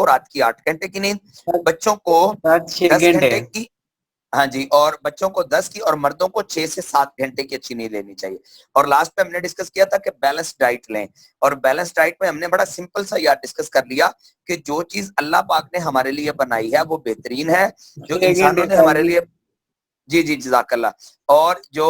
को रात की 8 घंटे की नींद, बच्चों को 6 10 घंटे घंटे की, हाँ जी, और बच्चों को 10 की, और मर्दों को 6 से 7 घंटे की अच्छी नींद लेनी चाहिए। और लास्ट पे हमने डिस्कस किया था कि बैलेंस डाइट लें, और बैलेंस डाइट में हमने बड़ा सिंपल सा यार डिस्कस कर लिया कि जो चीज अल्लाह पाक ने हमारे लिए बनाई है वो बेहतरीन है, जो 6 इंसानों घंटे ने का हमारे लिए, जी जी जज़ाकल्लाह, और जो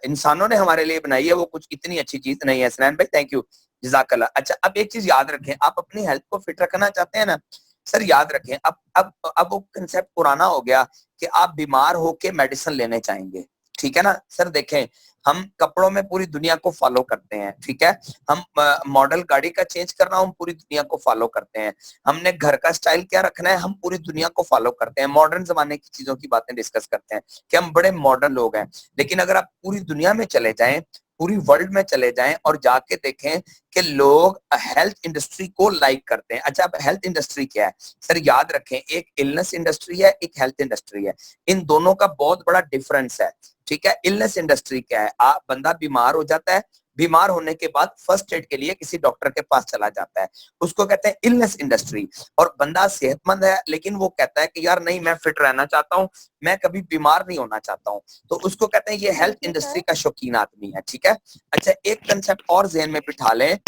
इंसानों ने हमारे लिए बनाई है वो कुछ इतनी अच्छी चीज नहीं है। सनैन भाई थैंक यू, जज़ाकल्लाह। अच्छा, अब एक चीज याद रखें, आप अपनी हेल्थ को फिट रखना चाहते हैं ना सर, याद रखें, अब वो कंसेप्ट पुराना हो गया कि आप बीमार होके मेडिसिन लेने चाहेंगे, ठीक है ना सर। देखें, हम कपड़ों में पूरी दुनिया को फॉलो करते हैं, ठीक है, हम मॉडल गाड़ी का चेंज करना हम पूरी दुनिया को फॉलो करते हैं, हमने घर का स्टाइल क्या रखना है हम पूरी दुनिया को फॉलो करते हैं, मॉडर्न जमाने की चीजों की बातें डिस्कस करते हैं कि हम बड़े मॉडर्न लोग हैं। लेकिन अगर आप पूरी दुनिया में चले जाएं, पूरी वर्ल्ड में चले जाएं और जाके देखें कि लोग हेल्थ इंडस्ट्री को लाइक करते हैं। अच्छा, अब हेल्थ इंडस्ट्री क्या है सर, याद रखें, एक इलनेस इंडस्ट्री है, एक हेल्थ इंडस्ट्री है, इन दोनों का बहुत बड़ा डिफरेंस है, ठीक है। इलनेस इंडस्ट्री क्या है, आप बंदा बीमार हो जाता है, बीमार होने के बाद फर्स्ट एड के लिए किसी डॉक्टर के पास चला जाता है, उसको कहते हैं इलनेस इंडस्ट्री। और बंदा सेहतमंद है लेकिन वो कहता है कि यार नहीं, मैं फिट रहना चाहता हूँ, मैं कभी बीमार नहीं होना चाहता हूँ, तो उसको कहते हैं ये हेल्थ इंडस्ट्री का शौकीन आदमी है, ठीक है। अच्छा, एक कंसेप्ट और ज़हन में बिठा लें,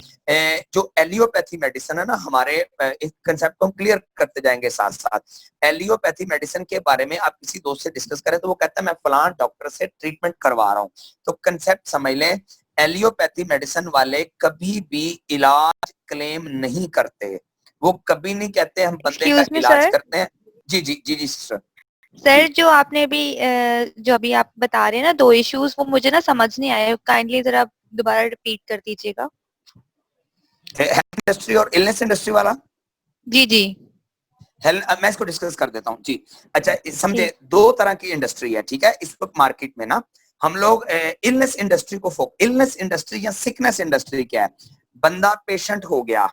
जो एलियोपैथी मेडिसिन है ना हमारे, इस कंसेप्ट को हम क्लियर करते जाएंगे साथ साथ। एलियोपैथी मेडिसिन के बारे में आप किसी दोस्त से डिस्कस करें तो वो कहता है मैं फलां डॉक्टर से ट्रीटमेंट करवा रहा हूँ, तो कंसेप्ट समझ लें, एलियोपैथी मेडिसिन वाले कभी भी इलाज क्लेम नहीं करते, वो कभी नहीं कहते हम बंदे का एक्सक्यूज मी इलाज सर, करते हैं। जी जी जी जी सिस्टर। सर जो आपने भी जो अभी आप बता रहे हैं ना 2 इश्यूज, वो मुझे ना समझ नहीं आए, काइंडली जरा दोबारा रिपीट कर दीजिएगा। हेल्थ इंडस्ट्री और इलनेस इंडस्ट्री वाला, जी जी मैं इसको डिस्कस कर देता हूँ जी। अच्छा, समझे, ठीक। 2 तरह की इंडस्ट्री है, ठीक है, इस वक्त मार्केट में ना हम लोग इलनेस इंडस्ट्री को इलनेस इंडस्ट्री या सिकनेस इंडस्ट्री क्या है, बंदा पेशेंट हो गया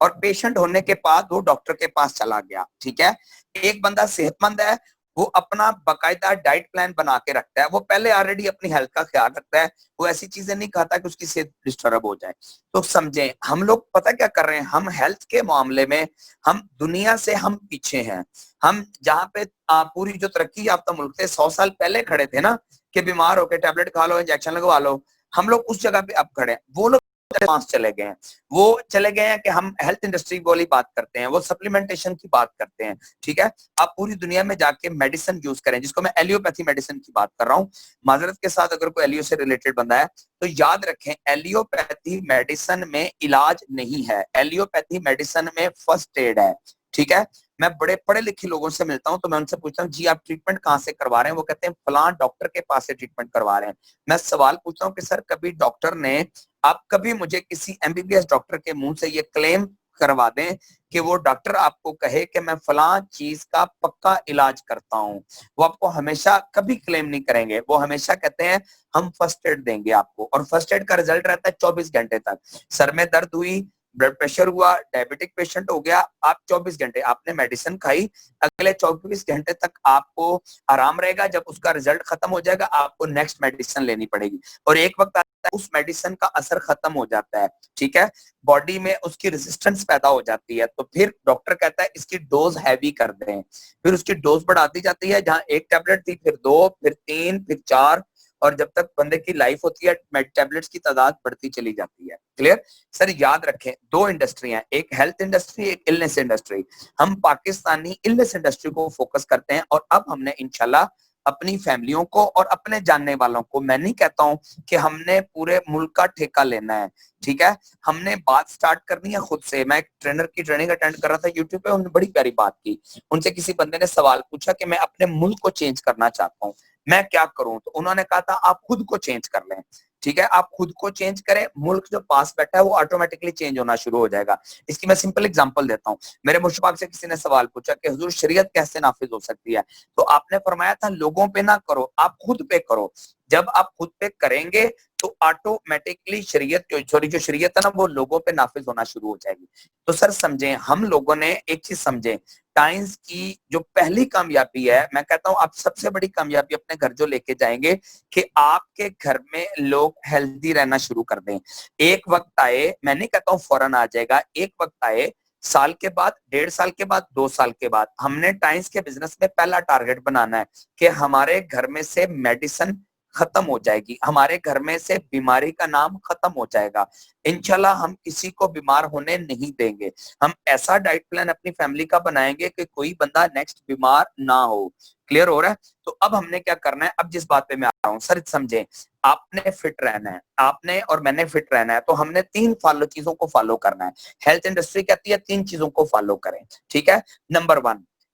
और पेशेंट होने के बाद वो डॉक्टर के पास चला गया, ठीक है। एक बंदा सेहतमंद है, वो अपना बाकायदा डाइट प्लान बना के रखता है, वो पहले ऑलरेडी अपनी हेल्थ का ख्याल रखता है, वो ऐसी चीजें नहीं खाता कि उसकी सेहत डिस्टर्ब हो जाए। तो समझें, हम लोग पता क्या कर रहे हैं, हम हेल्थ के मामले में हम दुनिया से हम पीछे हैं। हम जहाँ पे पूरी जो तरक्की याफ्ता मुल्क थे 100 साल पहले खड़े थे ना कि बीमार होकर टैबलेट खा लो, इंजेक्शन लगवा लो, हम लोग उस जगह पे अब खड़े हैं, वो लोग एडवांस चले गए हैं, वो चले गए हैं कि हम हेल्थ इंडस्ट्री वाली बात करते हैं, वो सप्लीमेंटेशन की बात करते हैं, ठीक है। आप पूरी दुनिया में जाके मेडिसिन यूज करें, जिसको मैं एलियोपैथी मेडिसिन की बात कर रहा हूँ, माजरत के साथ अगर कोई एलियो से रिलेटेड बंदा है तो याद रखें, एलियोपैथी मेडिसिन में इलाज नहीं है, एलियोपैथी मेडिसिन में फर्स्ट एड है, ठीक है। मैं बड़े पढ़े लिखे लोगों से मिलता हूं तो मैं उनसे पूछता हूँ जी आप ट्रीटमेंट कहाँ से करवा रहे हैं, वो कहते हैं फलां डॉक्टर के पास से ट्रीटमेंट करवा रहे हैं। मैं सवाल पूछता हूँ कि सर कभी डॉक्टर ने, आप कभी मुझे किसी एमबीबीएस डॉक्टर के मुंह से ये क्लेम करवा दें कि वो डॉक्टर आपको कहे कि मैं फलां चीज का पक्का इलाज करता हूं, वो आपको हमेशा कभी क्लेम नहीं करेंगे, वो हमेशा कहते हैं हम फर्स्ट एड देंगे आपको, और फर्स्ट एड का रिजल्ट रहता है 24 घंटे तक। सर में दर्द हुई, ब्लड प्रेशर हुआ, डायबिटिक पेशेंट हो गया, आप 24 घंटे आपने मेडिसिन खाई, अगले 24 घंटे तक आपको आराम रहेगा, जब उसका रिजल्ट खत्म हो जाएगा आपको नेक्स्ट मेडिसिन लेनी पड़ेगी, और एक वक्त आता है उस मेडिसिन का असर खत्म हो जाता है, ठीक है, बॉडी में उसकी रेजिस्टेंस पैदा हो जाती है, तो फिर डॉक्टर कहता है इसकी डोज हैवी कर दें, फिर उसकी डोज बढ़ाती जाती है, जहां 1 टैबलेट थी फिर 2, फिर 3, फिर 4, और जब तक बंदे की लाइफ होती है टैबलेट्स की तादाद बढ़ती चली जाती है। क्लियर सर, याद रखें 2 इंडस्ट्री हैं, एक हेल्थ इंडस्ट्री, एक इलनेस इंडस्ट्री। हम पाकिस्तानी इलनेस इंडस्ट्री को फोकस करते हैं, और अब हमने इंशाल्लाह अपनी फैमिलियों को और अपने जानने वालों को, मैं नहीं कहता हूं कि हमने पूरे मुल्क का ठेका लेना है, ठीक है, हमने बात स्टार्ट करनी है खुद से। मैं एक ट्रेनर की ट्रेनिंग अटेंड कर रहा था यूट्यूब पे, उन्होंने बड़ी प्यारी बात की, उनसे किसी बंदे ने सवाल पूछा कि मैं अपने मुल्क को चेंज करना चाहता हूँ, मैं क्या करूं, तो उन्होंने कहा था आप खुद को चेंज कर लें, ठीक है, आप खुद को चेंज करें, मुल्क जो पास बैठा है वो ऑटोमेटिकली चेंज होना शुरू हो जाएगा। इसकी मैं सिंपल एग्जांपल देता हूं, मेरे मुश्ताक से किसी ने सवाल पूछा कि हुजूर शरीयत कैसे नाफिज हो सकती है, तो आपने फरमाया था लोगों पे ना करो, आप खुद पे करो, जब आप खुद पे करेंगे तो ऑटोमेटिकली शरीयत जो शरीयत है ना वो लोगों पे नाफिज होना शुरू हो जाएगी। तो सर समझें, हम लोगों ने एक चीज समझें, टाइम्स की जो पहली कामयाबी है, मैं कहता हूं आप सबसे बड़ी कामयाबी अपने घर जो लेके जाएंगे कि आपके घर में लोग हेल्दी रहना शुरू कर दें। एक वक्त आए, मैं नहीं कहता हूं फौरन आ जाएगा, एक वक्त आए साल के बाद, 1.5 साल के बाद, 2 साल के बाद हमने टाइम्स के बिजनेस में पहला टारगेट बनाना है कि हमारे घर में से मेडिसिन खत्म हो जाएगी, हमारे घर में से बीमारी का नाम खत्म हो जाएगा। इंशाल्लाह हम किसी को बीमार होने नहीं देंगे। हम ऐसा डाइट प्लान अपनी फैमिली का बनाएंगे कि कोई बंदा नेक्स्ट बीमार ना हो। क्लियर हो रहा है? तो अब हमने क्या करना है, अब जिस बात पे मैं आ रहा हूँ सर समझे, आपने फिट रहना है, आपने और मैंने फिट रहना है, तो हमने 3 चीजों को फॉलो करना है। हेल्थ इंडस्ट्री कहती है 3 चीजों को फॉलो करें, ठीक है।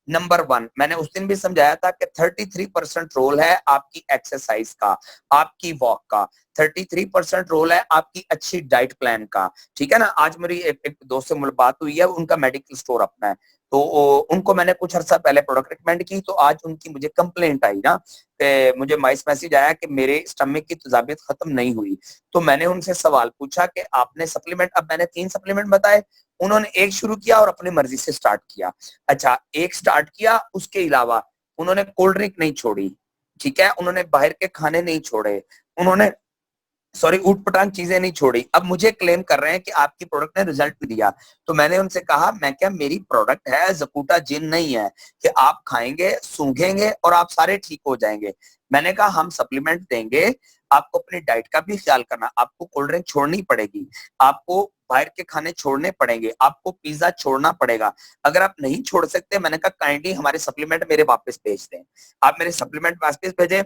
नंबर वन मैंने उस दिन भी समझाया था कि 33% रोल है आपकी एक्सरसाइज का, आपकी वॉक का, 33% रोल है आपकी अच्छी डाइट प्लान का, ठीक है ना। आज मेरी एक दोस्त से मुलाकात हुई है, उनका मेडिकल स्टोर अपना है, तो उनको मैंने कुछ अर्सा पहले प्रोडक्ट रिकमेंड की, तो आज उनकी मुझे कंप्लेंट आई ना, मुझे वॉइस मैसेज आया कि मेरे स्टमक की तजाबियत खत्म नहीं हुई। तो मैंने उनसे सवाल पूछा कि आपने सप्लीमेंट, अब मैंने 3 सप्लीमेंट बताए, उन्होंने एक शुरू किया और अपनी मर्जी से स्टार्ट किया। अच्छा, एक स्टार्ट किया, उसके अलावा उन्होंने कोल्ड ड्रिंक नहीं छोड़ी, ठीक है, उन्होंने बाहर के खाने नहीं छोड़े, उन्होंने ऊट पटांग चीजें नहीं छोड़ी। अब मुझे क्लेम कर रहे हैं कि आपकी प्रोडक्ट ने रिजल्ट भी दिया। तो मैंने उनसे कहा, मैं क्या, मेरी प्रोडक्ट है, जकूटा जिन नहीं है कि आप खाएंगे, सूंघेंगे और आप सारे ठीक हो जाएंगे। मैंने कहा हम सप्लीमेंट देंगे, आपको अपनी डाइट का भी ख्याल करना, आपको कोल्ड ड्रिंक छोड़नी पड़ेगी, आपको बाहर के खाने छोड़ने पड़ेंगे, आपको पिज्जा छोड़ना पड़ेगा। अगर आप नहीं छोड़ सकते, मैंने कहा काइंडली हमारे सप्लीमेंट मेरे वापस भेज दें। आप मेरे सप्लीमेंट वापस भेजें,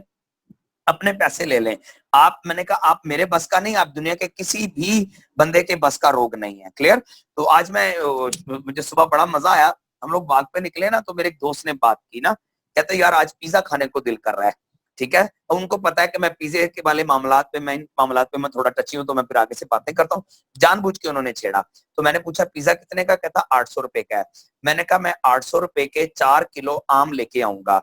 अपने पैसे ले लें। आप, मैंने कहा आप मेरे बस का नहीं, आप दुनिया के किसी भी बंदे के बस का रोग नहीं है। क्लियर? तो आज मुझे सुबह बड़ा मजा आया, हम लोग बाग पे निकले ना, तो मेरे एक दोस्त ने बात की ना, कहते यार आज पिज्जा खाने को दिल कर रहा है, ठीक है। और उनको पता है कि मैं पिज्जे के वाले मामलात पे, मैं इन मामलात पे मैं थोड़ा टची हूँ, तो मैं फिर आगे से बातें करता हूँ। जानबूझ के उन्होंने छेड़ा। तो मैंने पूछा पिज्जा कितने का? कहता 800 रुपए का है। मैंने कहा मैं 800 रुपए के 4 किलो आम लेके आऊंगा,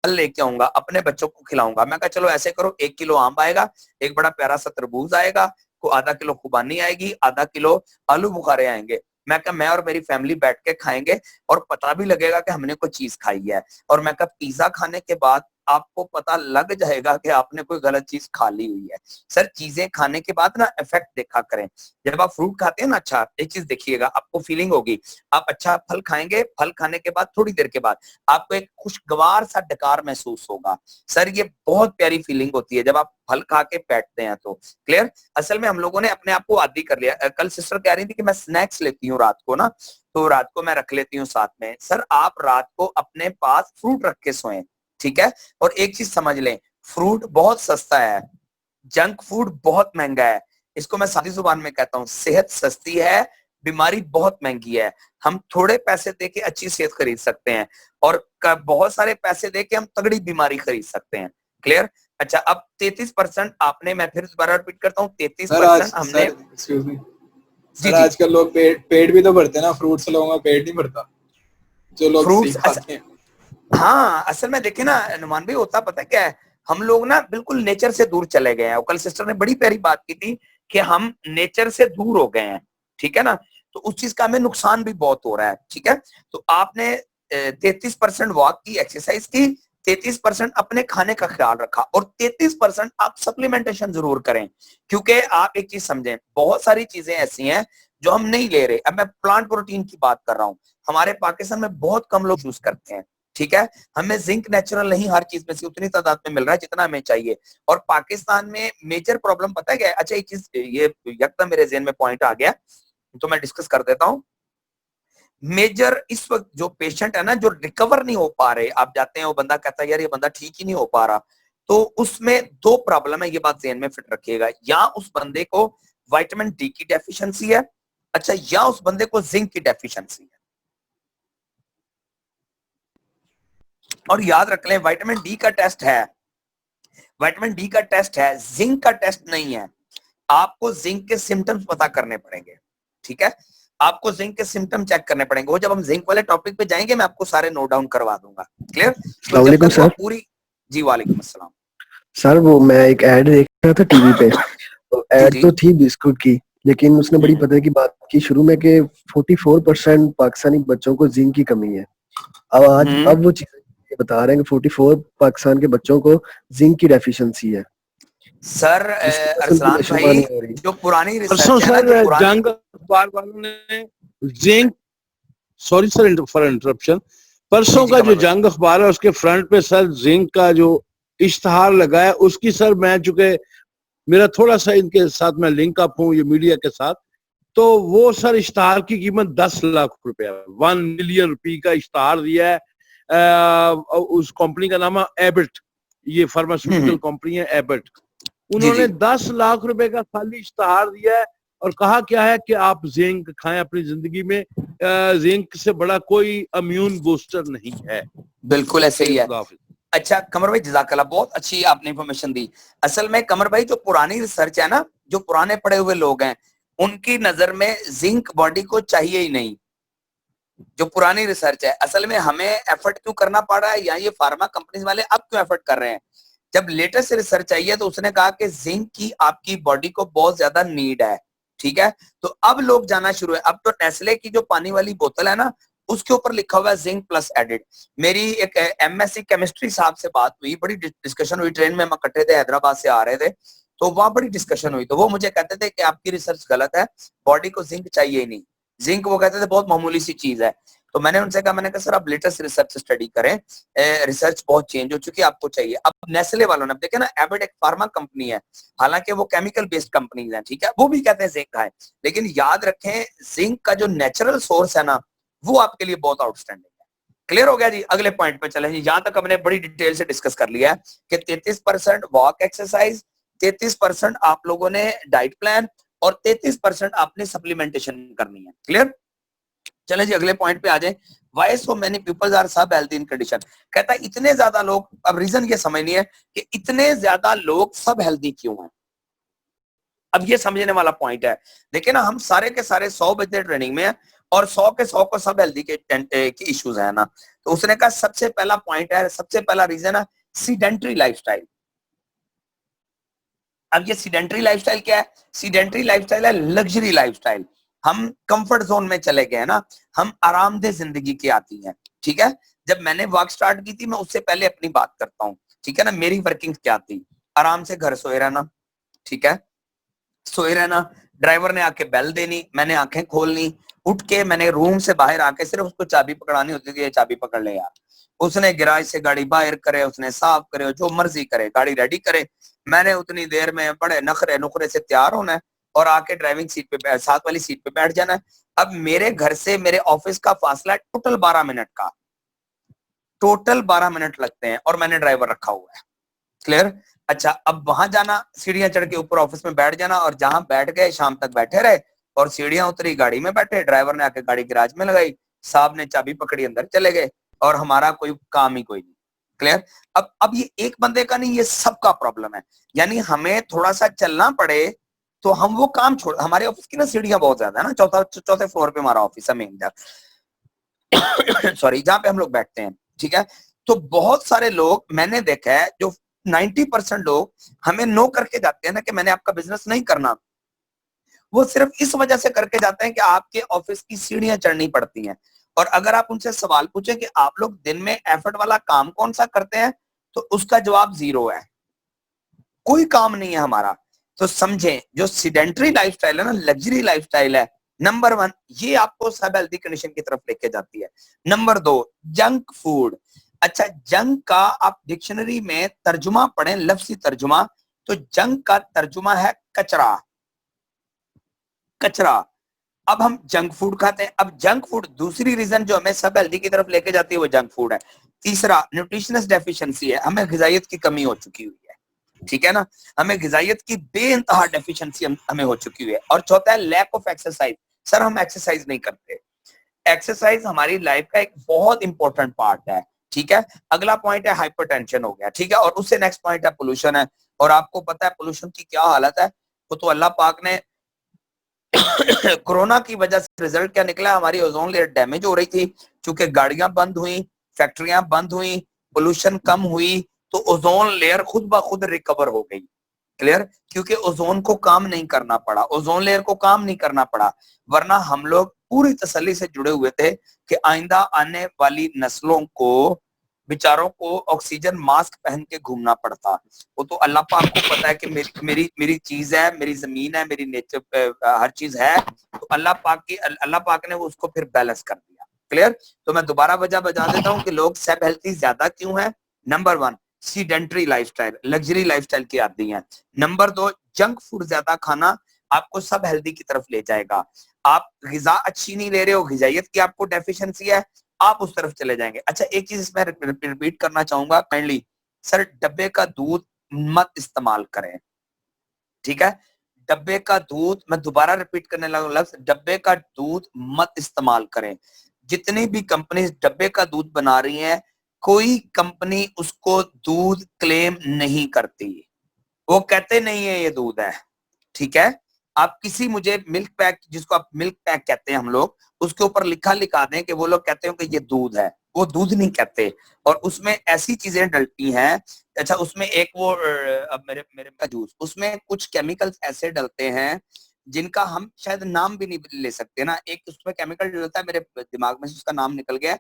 फल लेके आऊंगा, अपने बच्चों को खिलाऊंगा। मैं कहा चलो ऐसे करो, 1 किलो आम आएगा, एक बड़ा प्यारा सा तरबूज आएगा, को आधा किलो खुबानी आएगी, आधा किलो आलू बुखारे आएंगे। मैं कहा मैं और मेरी फैमिली बैठ के खाएंगे और पता भी लगेगा कि हमने कोई चीज खाई है। और मैं कहा पिज्जा खाने के बाद आपको पता लग जाएगा कि आपने कोई गलत चीज खा ली हुई है। सर चीजें खाने के बाद ना इफेक्ट देखा करें। जब आप फ्रूट खाते हैं ना, अच्छा एक चीज देखिएगा, आपको फीलिंग होगी, आप अच्छा फल खाएंगे, फल खाने के बाद थोड़ी देर के बाद आपको एक खुशगवार सा डकार महसूस होगा। सर ये बहुत प्यारी फीलिंग होती है जब आप फल खा के बैठते हैं तो। क्लियर? असल में हम लोगों ने अपने आप को आदी कर लिया। कल सिस्टर कह रही थी कि मैं स्नैक्स लेती हूँ रात को ना, तो रात को मैं रख लेती हूँ साथ में। सर आप रात को अपने पास फ्रूट रख के सोएं, ठीक है। और एक चीज समझ लें, फ्रूट बहुत सस्ता है, जंक फूड बहुत महंगा है। इसको मैं सादी जुबान में कहता हूँ, सेहत सस्ती है, बीमारी बहुत महंगी है। हम थोड़े पैसे देके अच्छी सेहत खरीद सकते हैं और बहुत सारे पैसे देके हम तगड़ी बीमारी खरीद सकते हैं। क्लियर? अच्छा, अब 33% आपने, मैं फिर दोबारा रिपीट करता हूँ, 33% हमने। एक्सक्यूज मी जी सर, जी, आजकल लोग पेट भी तो भरते हैं ना, फ्रूट से लोगों का पेट नहीं भरता, जो लोग सही फ्रूट्स। खाते हैं। हाँ असल में देखे ना नुमान भाई, होता पता क्या है, हम लोग ना बिल्कुल नेचर से दूर चले गए हैं। कल सिस्टर ने बड़ी प्यारी बात की थी कि हम नेचर से दूर हो गए हैं, ठीक है ना। तो उस चीज का हमें नुकसान भी बहुत हो रहा है, ठीक है। तो आपने 33% वॉक की, एक्सरसाइज की, 33% अपने खाने का ख्याल रखा और 33% आप सप्लीमेंटेशन जरूर करें। क्योंकि आप एक चीज समझें, बहुत सारी चीजें ऐसी हैं जो हम नहीं ले रहे। अब मैं प्लांट प्रोटीन की बात कर रहा हूँ, हमारे पाकिस्तान में बहुत कम लोग यूज करते हैं, ठीक है। हमें जिंक नेचुरल नहीं हर चीज में से उतनी तादाद में मिल रहा है जितना हमें चाहिए। और पाकिस्तान में मेजर प्रॉब्लम पता है क्या है? अच्छा एक चीज, ये यकदम मेरे ज़हन में पॉइंट आ गया, तो मैं डिस्कस कर देता हूँ। मेजर इस वक्त जो पेशेंट है ना, जो रिकवर नहीं हो पा रहे, आप जाते हैं वो बंदा कहता है यार ये बंदा ठीक ही नहीं हो पा रहा, तो उसमें 2 प्रॉब्लम है, ये बात ज़हन में फिट रखिएगा। या उस बंदे को विटामिन डी की डेफिशिएंसी है, अच्छा, या उस बंदे को जिंक की डेफिशिएंसी है। और याद रख लें, विटामिन डी का टेस्ट है, विटामिन डी का टेस्ट है, जिंक का टेस्ट नहीं है। आपको जिंक के सिम्टम्स पता करने पड़ेंगे, ठीक है। आपको जिंक के सिम्टम चेक करने पड़ेंगे। वो जब हम जिंक वाले टॉपिक पे जाएंगे मैं आपको सारे नोट डाउन करवा दूंगा। क्लियर? तो जब तक वो पूरी। जी वालेकुम अस्सलाम सर। वो मैं एक ऐड देख रहा था टीवी पे, तो जी ऐड जी तो थी बिस्कुट की, लेकिन उसने बड़ी पते की बात की शुरू में कि 44% पाकिस्तानी बच्चों को जिंक की कमी है। अब वो चीज बता रहे हैं कि 44 पाकिस्तान के बच्चों को जिंक की डेफिशिएंसी है। सर अरसलान नशो भाई, पानी हो रही। जो पुरानी परसों रिसर्च है ना, जो सर पुरानी जंग अखबार वालों ने zinc sorry sir for interruption, परसों जी, का कमल जो भाई। जंग अखबार है उसके फ्रंट पे सर जिंक का जो इश्तहार लगा है उसकी सर मैं चूंकि मेरा थोड़ा सा इनके साथ मैं लिंक अप हूँ ये मीडिया के साथ, तो वो सर इश्तहार की कीमत 10 लाख रुपया, 1 मिलियन रुपए का इश्तहार दिया है। उस कंपनी का नाम है एबट, ये फार्मास्यूटिकल कंपनी है एबट। जी उन्होंने जी 10 लाख रुपए का खाली इश्तहार दिया है और कहा क्या है कि आप जिंक खाएं अपनी जिंदगी में, जिंक से बड़ा कोई इम्यून बूस्टर नहीं है। बिल्कुल ऐसे ही है। खुदा हाफिज। अच्छा कमर भाई, जज़ाकल्लाह, बहुत अच्छी आपने इंफॉर्मेशन दी। असल में कमर भाई, जो पुरानी रिसर्च है ना, जो पुराने पढ़े हुए लोग हैं, उनकी नजर में जिंक बॉडी को चाहिए ही नहीं। जो पुरानी रिसर्च है, असल में हमें एफर्ट क्यों करना पड़ रहा है, या ये फार्मा कंपनीज वाले अब क्यों एफर्ट कर रहे हैं? जब लेटेस्ट रिसर्च आई है तो उसने कहा कि जिंक की आपकी बॉडी को बहुत ज्यादा नीड है, ठीक है। तो अब लोग जाना शुरू है। अब तो नेस्ले की जो पानी वाली बोतल है ना, उसके ऊपर लिखा हुआ है जिंक प्लस एडिड। मेरी एक एमएससी केमिस्ट्री साहब से बात हुई, बड़ी डिस्कशन हुई, ट्रेन में हम इकट्ठे थे, हैदराबाद से आ रहे थे, तो वहां बड़ी डिस्कशन हुई। तो वो मुझे कहते थे कि आपकी रिसर्च गलत है, बॉडी को जिंक चाहिए ही नहीं। जिंक वो कहते थे बहुत मामूली सी चीज है। तो मैंने उनसे कहा, मैंने कहा सर आप लेटेस्ट रिसर्च स्टडी करें, रिसर्च बहुत चेंज हो चुकी है, आपको चाहिए। अब नेस्ले वालों ने देखे ना, एबट एक फार्मा कंपनी है, हालांकि वो केमिकल बेस्ड कंपनीज हैं, ठीक है, वो भी कहते हैं जिंक है, लेकिन याद रखें जिंक का जो नेचुरल सोर्स है ना, वो आपके लिए बहुत आउटस्टैंडिंग है। क्लियर हो गया जी? अगले पॉइंट पे चले जी। यहां तक हमने बड़ी डिटेल से डिस्कस कर लिया है कि 33% वॉक एक्सरसाइज, 33% आप लोगों ने डाइट प्लान, और 33% आपने सप्लीमेंटेशन करनी है। क्लियर? चले जी अगले पॉइंट पे आ जाए। Why so many peoples are सब हेल्थी इन कंडीशन। कहता है इतने ज्यादा लोग, अब रीजन ये समझनी है कि इतने ज्यादा लोग सब हेल्थी क्यों हैं। अब ये समझने वाला पॉइंट है। देखिए ना, हम सारे के सारे 100 बजे ट्रेनिंग में है, और 100 के 100 को सब हेल्दी के इश्यूज है ना। तो उसने कहा सबसे पहला पॉइंट है, सबसे पहला रीजन है सीडेंटरी लाइफस्टाइल। अब ये सीडेंटरी लाइफस्टाइल क्या है? सीडेंटरी लाइफस्टाइल है लग्जरी लाइफस्टाइल। हम कंफर्ट जोन में चले गए ना, हम आरामदेह जिंदगी की आती है, ठीक है। जब मैंने वर्क स्टार्ट की थी, मैं उससे पहले अपनी बात करता हूँ, ठीक है ना। मेरी वर्किंग क्या थी? आराम से घर सोए रहना, ठीक है, सोए रहना। ड्राइवर ने आके बेल देनी, मैंने आंखें खोलनी, उठ के मैंने रूम से बाहर आके सिर्फ उसको चाबी पकड़ानी होती थी, ये चाबी पकड़ ले यार। उसने गैराज से गाड़ी बाहर करे, उसने साफ करे, जो मर्जी करे, गाड़ी रेडी करे। मैंने उतनी देर में बड़े नखरे नुखरे से तैयार होना है और आके ड्राइविंग सीट पे, साथ वाली सीट पे बैठ जाना है। अब मेरे घर से मेरे ऑफिस का फासला टोटल 12 मिनट का, टोटल 12 मिनट लगते हैं, और मैंने ड्राइवर रखा हुआ है। क्लियर? अच्छा, अब वहां जाना, सीढ़ियां चढ़ के ऊपर ऑफिस में बैठ जाना, और जहां बैठ गए शाम तक बैठे रहे, और सीढ़ियां उतरी, गाड़ी में बैठे, ड्राइवर ने आके गाड़ी गैराज में लगाई, साहब ने चाबी पकड़ी, अंदर चले गए, और हमारा कोई काम ही कोई नहीं। क्लियर? अब ये एक बंदे का नहीं, ये सबका प्रॉब्लम है। यानी हमें थोड़ा सा चलना पड़े तो हम वो काम छोड़, हमारे ऑफिस की ना सीढ़ियां बहुत ज्यादा है ना, चौथे फ्लोर पे हमारा ऑफिस है मेन, सॉरी, जहां पे हम लोग बैठते हैं, ठीक है। तो बहुत सारे लोग मैंने देखा है, जो 90% लोग हमें नो करके जाते हैं ना कि मैंने आपका बिजनेस नहीं करना, वो सिर्फ इस वजह से करके जाते हैं कि आपके ऑफिस की सीढ़ियां चढ़नी पड़ती हैं। और अगर आप उनसे सवाल पूछें कि आप लोग दिन में एफर्ट वाला काम कौन सा करते हैं, तो उसका जवाब 0 है, कोई काम नहीं है हमारा। तो समझें, जो सीडेंटरी लाइफस्टाइल है ना, लग्जरी लाइफस्टाइल है, नंबर 1, ये आपको सब हेल्थी कंडीशन की तरफ लेके जाती है। Number 2, junk food. अच्छा, जंक का आप डिक्शनरी में तर्जुमा पढ़ें, लफ्जी तर्जुमा, तो जंक का तर्जुमा है कचरा, कचरा। अब हम जंक फूड खाते हैं। अब जंक फूड, दूसरी रीजन जो हमें सब हेल्दी की तरफ लेके जाती है, वो जंक फूड है। तीसरा, न्यूट्रिशनस डेफिशिएंसी है, हमें गिजायत की कमी हो चुकी हुई है, ठीक है ना, हमें गिजायत की बेइंतहा डेफिशिएंसी हमें हो चुकी हुई है। और चौथा है लैक ऑफ एक्सरसाइज। सर हम एक्सरसाइज नहीं करते। एक्सरसाइज हमारी लाइफ का एक बहुत इंपॉर्टेंट पार्ट है, ठीक है। अगला पॉइंट है हाइपरटेंशन हो गया, ठीक है, और उससे नेक्स्ट पॉइंट है पोल्यूशन है। और आपको पता है पोल्यूशन की क्या हालत है, वो तो अल्लाह पाक ने कोरोना की वजह से रिजल्ट क्या निकला, हमारी ओजोन लेयर डैमेज हो रही थी, क्योंकि गाड़ियां बंद हुई, फैक्ट्रियां बंद हुई, पोल्यूशन कम हुई, तो ओजोन लेयर खुद ब खुद रिकवर हो गई। क्लियर? क्योंकि ओजोन को काम नहीं करना पड़ा, ओजोन लेयर को काम नहीं करना पड़ा, वरना हम लोग पूरी तसल्ली से जुड़े हुए थे कि आइंदा आने वाली नस्लों को, बेचारों को ऑक्सीजन मास्क पहन के घूमना पड़ता। वो तो अल्लाह पाक को पता है कि मेरी चीज है, मेरी जमीन है, मेरी नेचर, हर चीज है, तो अल्लाह पाक ने वो उसको फिर बैलेंस कर दिया। क्लियर? तो मैं दोबारा वजह बता देता हूँ कि लोग सब हेल्थी ज्यादा क्यों है। Number 1, sedentary lifestyle, luxury lifestyle की आदि है। नंबर 2, जंक फूड ज्यादा खाना आपको सब हेल्दी की तरफ ले जाएगा। आप ग़िज़ा अच्छी नहीं ले रहे हो, ग़िज़ाइयत की आपको डेफिशिएंसी है, आप उस तरफ चले जाएंगे। अच्छा, एक चीज इसमें रिपीट करना चाहूंगा काइंडली, सर डब्बे का दूध मत इस्तेमाल करें, ठीक है? डब्बे का दूध, मैं दोबारा रिपीट करने लगा लफ्ज, डब्बे का दूध मत इस्तेमाल करें। जितनी भी कंपनी डब्बे का दूध बना रही हैं, कोई कंपनी उसको दूध क्लेम नहीं करती, वो कहते नहीं है ये दूध है, ठीक है? आप किसी मुझे मिल्क पैक, जिसको आप मिल्क पैक कहते हैं हम लोग, उसके ऊपर लिखा दें कि वो लोग कहते हैं कि ये दूध है, वो दूध नहीं कहते। और उसमें ऐसी चीजें डलती हैं, अच्छा उसमें एक वो अब मेरे मेरे का जूस, उसमें कुछ केमिकल्स ऐसे डलते हैं जिनका हम शायद नाम भी नहीं ले सकते ना। एक उसमें केमिकल डलता है, मेरे दिमाग में से उसका नाम निकल गया।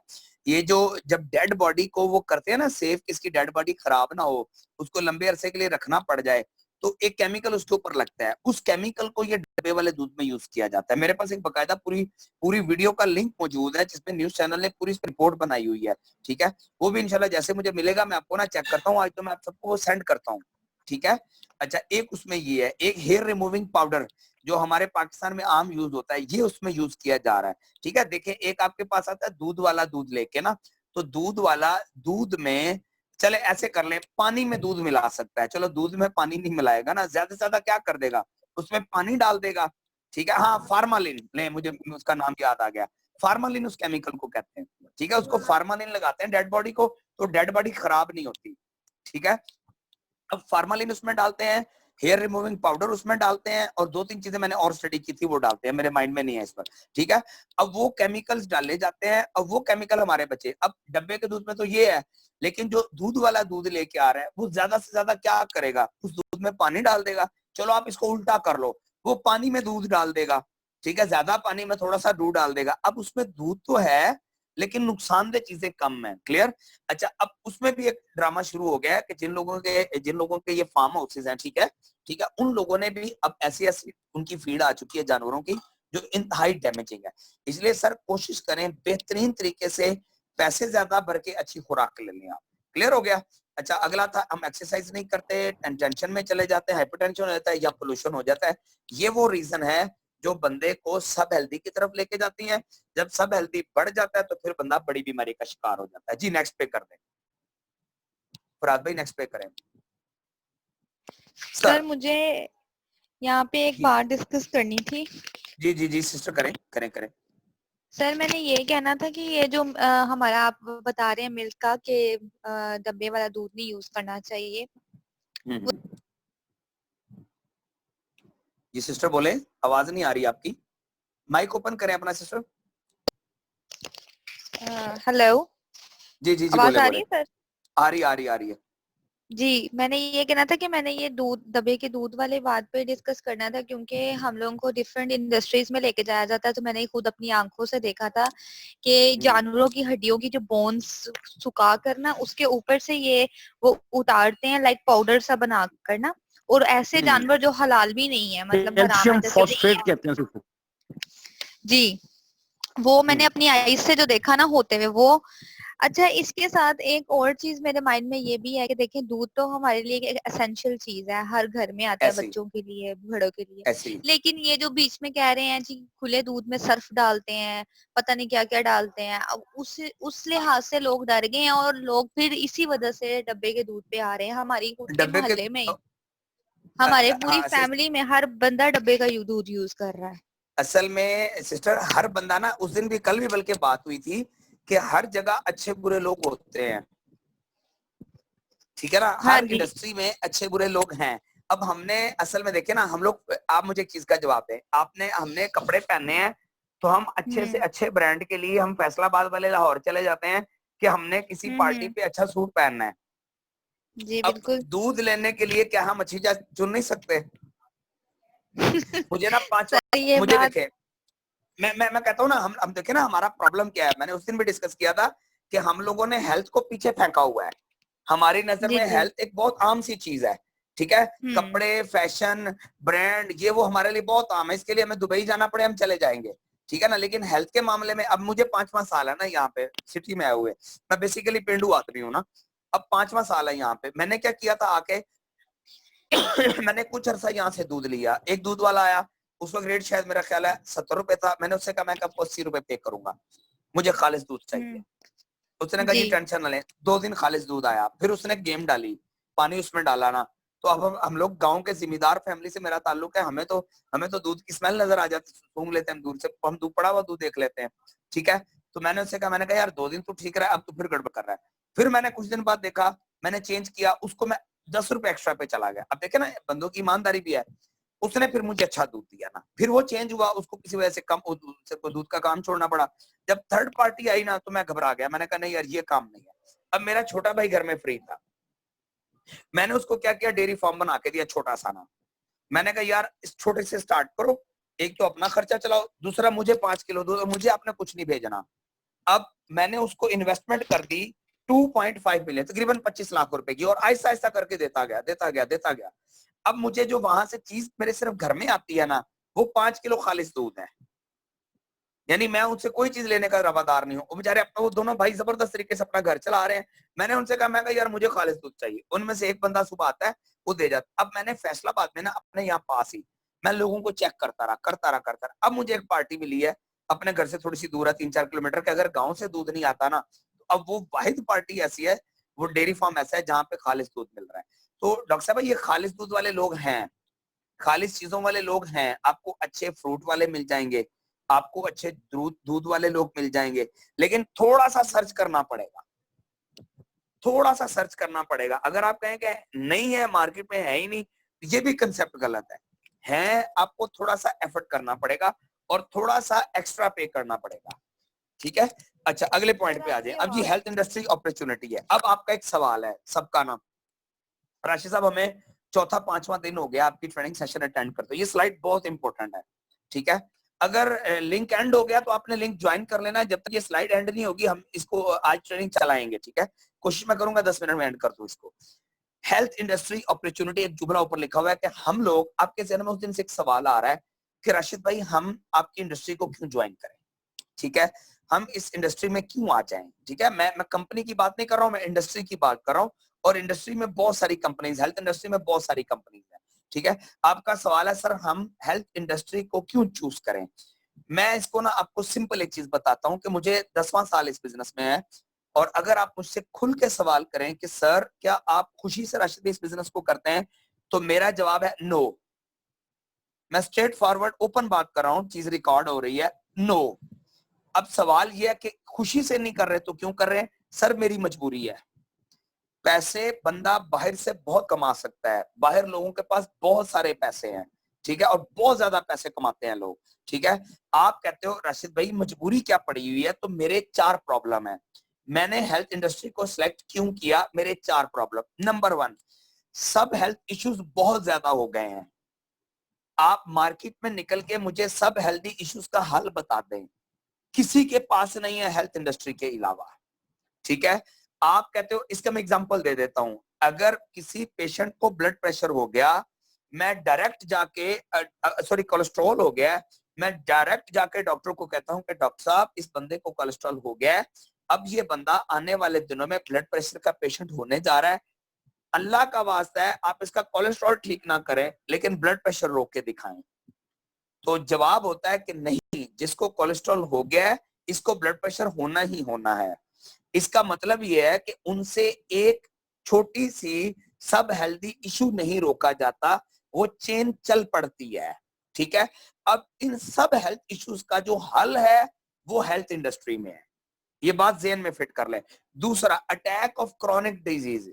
ये जो जब डेड बॉडी को वो करते हैं ना सेफ, किसकी डेड बॉडी खराब ना हो, उसको लंबे अरसे के लिए रखना पड़ जाए, तो एक केमिकल उसके ऊपर लगता है, उस केमिकल को ये डब्बे वाले दूध में यूज किया जाता है। मेरे पास एक बकायदा पूरी वीडियो का लिंक मौजूद है जिसमें न्यूज चैनल ने पूरी रिपोर्ट बनाई हुई है, ठीक है? वो भी इंशाल्लाह जैसे मुझे मिलेगा मैं आपको ना चेक करता हूँ, आज तो मैं आप सबको वो सेंड करता हूँ, ठीक है? अच्छा, एक उसमें ये है, एक हेयर रिमूविंग पाउडर जो हमारे पाकिस्तान में आम यूज होता है, ये उसमें यूज किया जा रहा है, ठीक है? देखिए, एक आपके पास आता है दूध वाला दूध लेके ना, तो दूध वाला दूध में, चले ऐसे कर ले, पानी में दूध मिला सकता है, चलो दूध में पानी नहीं मिलाएगा ना, ज्यादा से ज्यादा क्या कर देगा, उसमें पानी डाल देगा, ठीक है? हाँ, फार्मालिन, ले मुझे उसका नाम याद आ गया, फार्मालिन उस केमिकल को कहते हैं, ठीक है? उसको फार्मालिन लगाते हैं डेड बॉडी को, तो डेड बॉडी खराब नहीं होती, ठीक है? अब फार्मालिन उसमें डालते हैं, हेयर रिमूविंग पाउडर उसमें डालते हैं, और 2-3 चीजें मैंने और स्टडी की थी वो डालते हैं, मेरे माइंड में नहीं है इस पर, ठीक है? अब वो केमिकल्स डाले जाते हैं, अब वो केमिकल हमारे बचे। अब डब्बे के दूध में तो ये है, लेकिन जो दूध वाला दूध लेके आ रहा है वो ज्यादा से ज्यादा क्या करेगा, उस दूध में पानी डाल देगा। चलो आप इसको उल्टा कर लो, वो पानी में दूध डाल देगा, ठीक है? ज्यादा पानी में थोड़ा सा दूध डाल देगा। अब उसमें दूध तो है लेकिन नुकसानदेह चीजें कम है, क्लियर? अच्छा, अब उसमें भी एक ड्रामा शुरू हो गया है कि जिन लोगों के ये फार्म हाउसेज हैं, ठीक है, उन लोगों ने भी अब ऐसी उनकी फीड आ चुकी है जानवरों की जो इंतहाई डैमेजिंग है। इसलिए सर कोशिश करें बेहतरीन तरीके से, पैसे ज्यादा भर के अच्छी खुराक ले लें आप। क्लियर हो गया? अच्छा, अगला था, हम एक्सरसाइज नहीं करते, टेंशन में चले जाते हैं, हाइपरटेंशन हो जाता है या पोल्यूशन हो जाता है। ये वो रीजन है जो बंदे को सब हेल्दी की तरफ लेके जाती हैं। जब सब हेल्दी बढ़ जाता है तो फिर बंदा बड़ी बीमारी का शिकार हो जाता है। जी नेक्स्ट पे कर दें, फराद भाई नेक्स्ट पे करें। सर मुझे यहाँ पे एक बात डिस्कस करनी थी। जी सिस्टर, करें। सर मैंने ये कहना था कि ये जो हमारा आप बता रहे हैं मिल्क का कि डब्बे वाला दूध नहीं यूज करना चाहिए। जी सिस्टर बोले, आवाज नहीं आ रही आपकी, माइक ओपन करें अपना सिस्टर। हेलो, जी आवाज आ रही है सर? आ रही है। जी, मैंने ये कहना था कि मैंने ये दूध, डब्बे के दूध वाले बात पे डिस्कस करना था, क्योंकि हम लोगों को डिफरेंट इंडस्ट्रीज में लेके जाया जाता है। तो मैंने खुद अपनी आंखों से देखा था कि जानवरों की हड्डियों की जो बोन्स सुखा कर ना, उसके ऊपर से ये वो उतारते हैं लाइक पाउडर सा बना कर ना, और ऐसे जानवर जो हलाल भी नहीं है, मतलब हराम है, जैसे फॉस्फेट कहते हैं उसको। जी, वो मैंने अपनी आईज से जो देखा ना होते हुए वो। अच्छा, इसके साथ एक और चीज मेरे माइंड में ये भी है कि देखें, दूध तो हमारे लिए एक एसेंशियल चीज है, हर घर में आता है, बच्चों के लिए, बड़ों के लिए। लेकिन ये जो बीच में कह रहे हैं जी खुले दूध में सर्फ डालते हैं, पता नहीं क्या क्या डालते हैं, अब उस लिहाज से लोग डर गए हैं और लोग फिर इसी वजह से डब्बे के दूध पे आ रहे हैं। हमारी खुद के मोहल्ले में, हमारे पूरी फैमिली में हर बंदा डब्बे का दूध यूज कर रहा है। असल में सिस्टर हर बंदा ना, उस दिन भी, कल भी बल्कि बात हुई थी कि हर जगह अच्छे बुरे लोग होते हैं, ठीक है ना? हर इंडस्ट्री में अच्छे बुरे लोग हैं। अब हमने असल में देखे ना, हम लोग, आप मुझे एक चीज का जवाब दें, हमने कपड़े पहने हैं तो हम अच्छे से अच्छे ब्रांड के लिए हम फैसलाबाद वाले लाहौर चले जाते हैं कि हमने किसी पार्टी पे अच्छा सूट पहनना है। जी बिल्कुल। दूध लेने के लिए क्या हम अच्छी चीज चुन नहीं सकते? मुझे ना मुझे देखे, मैं कहता हूँ ना, हम देखे ना हमारा प्रॉब्लम क्या है। मैंने उस दिन भी डिस्कस किया था कि हम लोगों ने हेल्थ को पीछे फेंका हुआ है। हमारी नजर में हेल्थ एक बहुत आम सी चीज है, ठीक है? कपड़े, फैशन, ब्रांड, ये वो हमारे लिए बहुत आम है। इसके लिए हमें दुबई जाना पड़े हम चले जाएंगे, ठीक है ना। लेकिन हेल्थ के मामले में अब मुझे 5वां साल है ना यहाँ पे सिटी में आए हुए, मैं बेसिकली पेंडू आदमी हूँ ना, अब 5वां साल है यहाँ पे। मैंने क्या किया था आके मैंने कुछ अरसा यहाँ से दूध लिया, एक दूध वाला आया, उस वक्त रेट शायद मेरा ख्याल है 70 रुपए था, मैंने उससे कहा मैं आपको 80 रुपए पे करूंगा, मुझे खालिस दूध चाहिए। उसने कहा जी जी टेंशन ना ले, 2 दिन खालिस दूध आया। फिर उसने गेम डाली, पानी उसमें डाला ना, तो अब हम लोग गांव के जिम्मेदार फैमिली से मेरा ताल्लुक है, हमें तो दूध की स्मेल नजर आ जाती, सूंघ लेते हैं दूर से, हम दूध पड़ा हुआ दूध देख लेते हैं, ठीक है। तो मैंने उससे कहा, मैंने कहा यार 2 दिन तो ठीक रहा, अब तो फिर गड़बड़ कर रहा है। फिर मैंने कुछ दिन बाद देखा, मैंने चेंज किया उसको, मैं 10 रुपए एक्स्ट्रा पे चला गया। अब देखे ना बंदों की ईमानदारी भी है, उसने फिर मुझे अच्छा दूध दिया ना, फिर वो चेंज हुआ, उसको किसी वजह से कम दूध का काम छोड़ना पड़ा। जब थर्ड पार्टी आई ना तो मैं घबरा गया, मैंने कहा नहीं यार ये काम नहीं है। अब मेरा छोटा भाई घर में फ्री था, मैंने उसको क्या किया, डेयरी फार्म बना के दिया छोटा सा ना। मैंने कहा यार इस छोटे से स्टार्ट करो, एक तो अपना खर्चा चलाओ, दूसरा मुझे 5 किलो दूध, मुझे आपने कुछ नहीं भेजना। अब मैंने उसको इन्वेस्टमेंट कर दी 2.5 मिलियन, तकरीबन 25 लाख रुपए की, और आहिस्ता आहिस्ता करके देता गया। अब मुझे जो वहां से चीज मेरे सिर्फ घर में आती है ना, वो 5 किलो खालिस दूध है, यानी मैं उनसे कोई चीज लेने का रवादार नहीं हूँ। वो बेचारे अपना, वो दोनों भाई जबरदस्त तरीके से अपना घर चला रहे हैं। मैंने उनसे कहा, मैं कहा यार मुझे खालिस दूध चाहिए, उनमें से एक बंदा सुबह आता है वो दे जाता। अब मैंने फैसलाबाद में ना अपने यहाँ पास ही मैं लोगों को चेक करता रहा। अब मुझे एक पार्टी मिली है अपने घर से थोड़ी सी दूर है, 3-4 किलोमीटर के, अगर गाँव से दूध नहीं आता ना, तो अब वो वाहिद पार्टी ऐसी है, वो डेयरी फार्म ऐसा है जहाँ पे खालिस दूध मिल रहा है। तो डॉक्टर साहब ये खालिस दूध वाले लोग हैं, खालिस चीजों वाले लोग हैं, आपको अच्छे फ्रूट वाले मिल जाएंगे, आपको अच्छे दूध वाले लोग मिल जाएंगे, लेकिन थोड़ा सा सर्च करना पड़ेगा। अगर आप कहें कि नहीं है, मार्केट में है ही नहीं, ये भी कंसेप्ट गलत है आपको थोड़ा सा एफर्ट करना पड़ेगा और थोड़ा सा एक्स्ट्रा पे करना पड़ेगा, ठीक है। अच्छा अगले पॉइंट पे आ जाए। अब जी हेल्थ इंडस्ट्री अपॉर्चुनिटी है। अब आपका एक सवाल है सबका ना, राशि साहब हमें 4था-5वां दिन हो गया आपकी ट्रेनिंग सेशन अटेंड करते, ये स्लाइड बहुत इंपॉर्टेंट है, ठीक है। अगर लिंक एंड हो गया तो आपने लिंक ज्वाइन कर लेना है, जब तक ये स्लाइड एंड नहीं होगी हम इसको आज ट्रेनिंग चलाएंगे, ठीक है। कोशिश मैं करूंगा 10 मिनट में एंड कर दूं इसको। हेल्थ इंडस्ट्री अपॉर्चुनिटी, एक जुमला ऊपर लिखा हुआ है कि हम लोग, आपके जहन में उस दिन से एक सवाल आ रहा है कि राशिद भाई हम आपकी इंडस्ट्री को क्यों ज्वाइन करें, ठीक है, हम इस इंडस्ट्री में क्यों आ जाएं, ठीक है। मैं कंपनी की बात नहीं कर रहा हूं, मैं इंडस्ट्री की बात कर रहा हूं, और इंडस्ट्री में बहुत सारी कंपनीज, हेल्थ इंडस्ट्री में बहुत सारी कंपनीज है, ठीक है। आपका सवाल है सर हम हेल्थ इंडस्ट्री को क्यों चूज करें। मैं इसको ना आपको सिंपल एक चीज बताता हूं कि मुझे 10वां साल इस बिजनेस में है, और अगर आप मुझसे खुल के सवाल करें कि सर क्या आप खुशी से राशिद इस बिजनेस को करते हैं, तो मेरा जवाब है नो। मैं स्ट्रेट फॉरवर्ड ओपन बात कर रहा हूं, चीज रिकॉर्ड हो रही है, नो। अब सवाल यह है कि खुशी से नहीं कर रहे तो क्यों कर रहे हैं, सर मेरी मजबूरी है। पैसे बंदा बाहर से बहुत कमा सकता है, बाहर लोगों के पास बहुत सारे पैसे हैं, ठीक है, और बहुत ज्यादा पैसे कमाते हैं लोग, ठीक है। आप कहते हो राशिद भाई मजबूरी क्या पड़ी हुई है, तो मेरे 4 प्रॉब्लम है। मैंने हेल्थ इंडस्ट्री को सिलेक्ट क्यों किया, मेरे 4 प्रॉब्लम। नंबर 1, सब हेल्थ इश्यूज बहुत ज्यादा हो गए हैं। आप मार्केट में निकल के मुझे सब हेल्थी इश्यूज का हल बता दें, किसी के पास नहीं है हेल्थ इंडस्ट्री के अलावा, ठीक है। आप कहते हो, इसका मैं एग्जांपल दे देता हूं, अगर किसी पेशेंट को ब्लड प्रेशर हो गया, मैं डायरेक्ट जाके सॉरी कोलेस्ट्रॉल हो गया, मैं डायरेक्ट जाके डॉक्टर को कहता हूं कि डॉक्टर साहब इस बंदे को कोलेस्ट्रॉल हो गया है, अब ये बंदा आने वाले दिनों में ब्लड प्रेशर का पेशेंट होने जा रहा है, अल्लाह का वास्ता है आप इसका कोलेस्ट्रॉल ठीक ना करें लेकिन ब्लड प्रेशर रोक के दिखाएं। तो जवाब होता है कि नहीं, जिसको कोलेस्ट्रॉल हो गया है इसको ब्लड प्रेशर होना ही होना है। इसका मतलब यह है कि उनसे एक छोटी सी सब हेल्दी इशू नहीं रोका जाता, वो चेन चल पड़ती है, ठीक है। अब इन सब हेल्थ इश्यूज का जो हल है वो हेल्थ इंडस्ट्री में है, ये बात ज़हन में फिट कर ले। दूसरा, attack of chronic disease,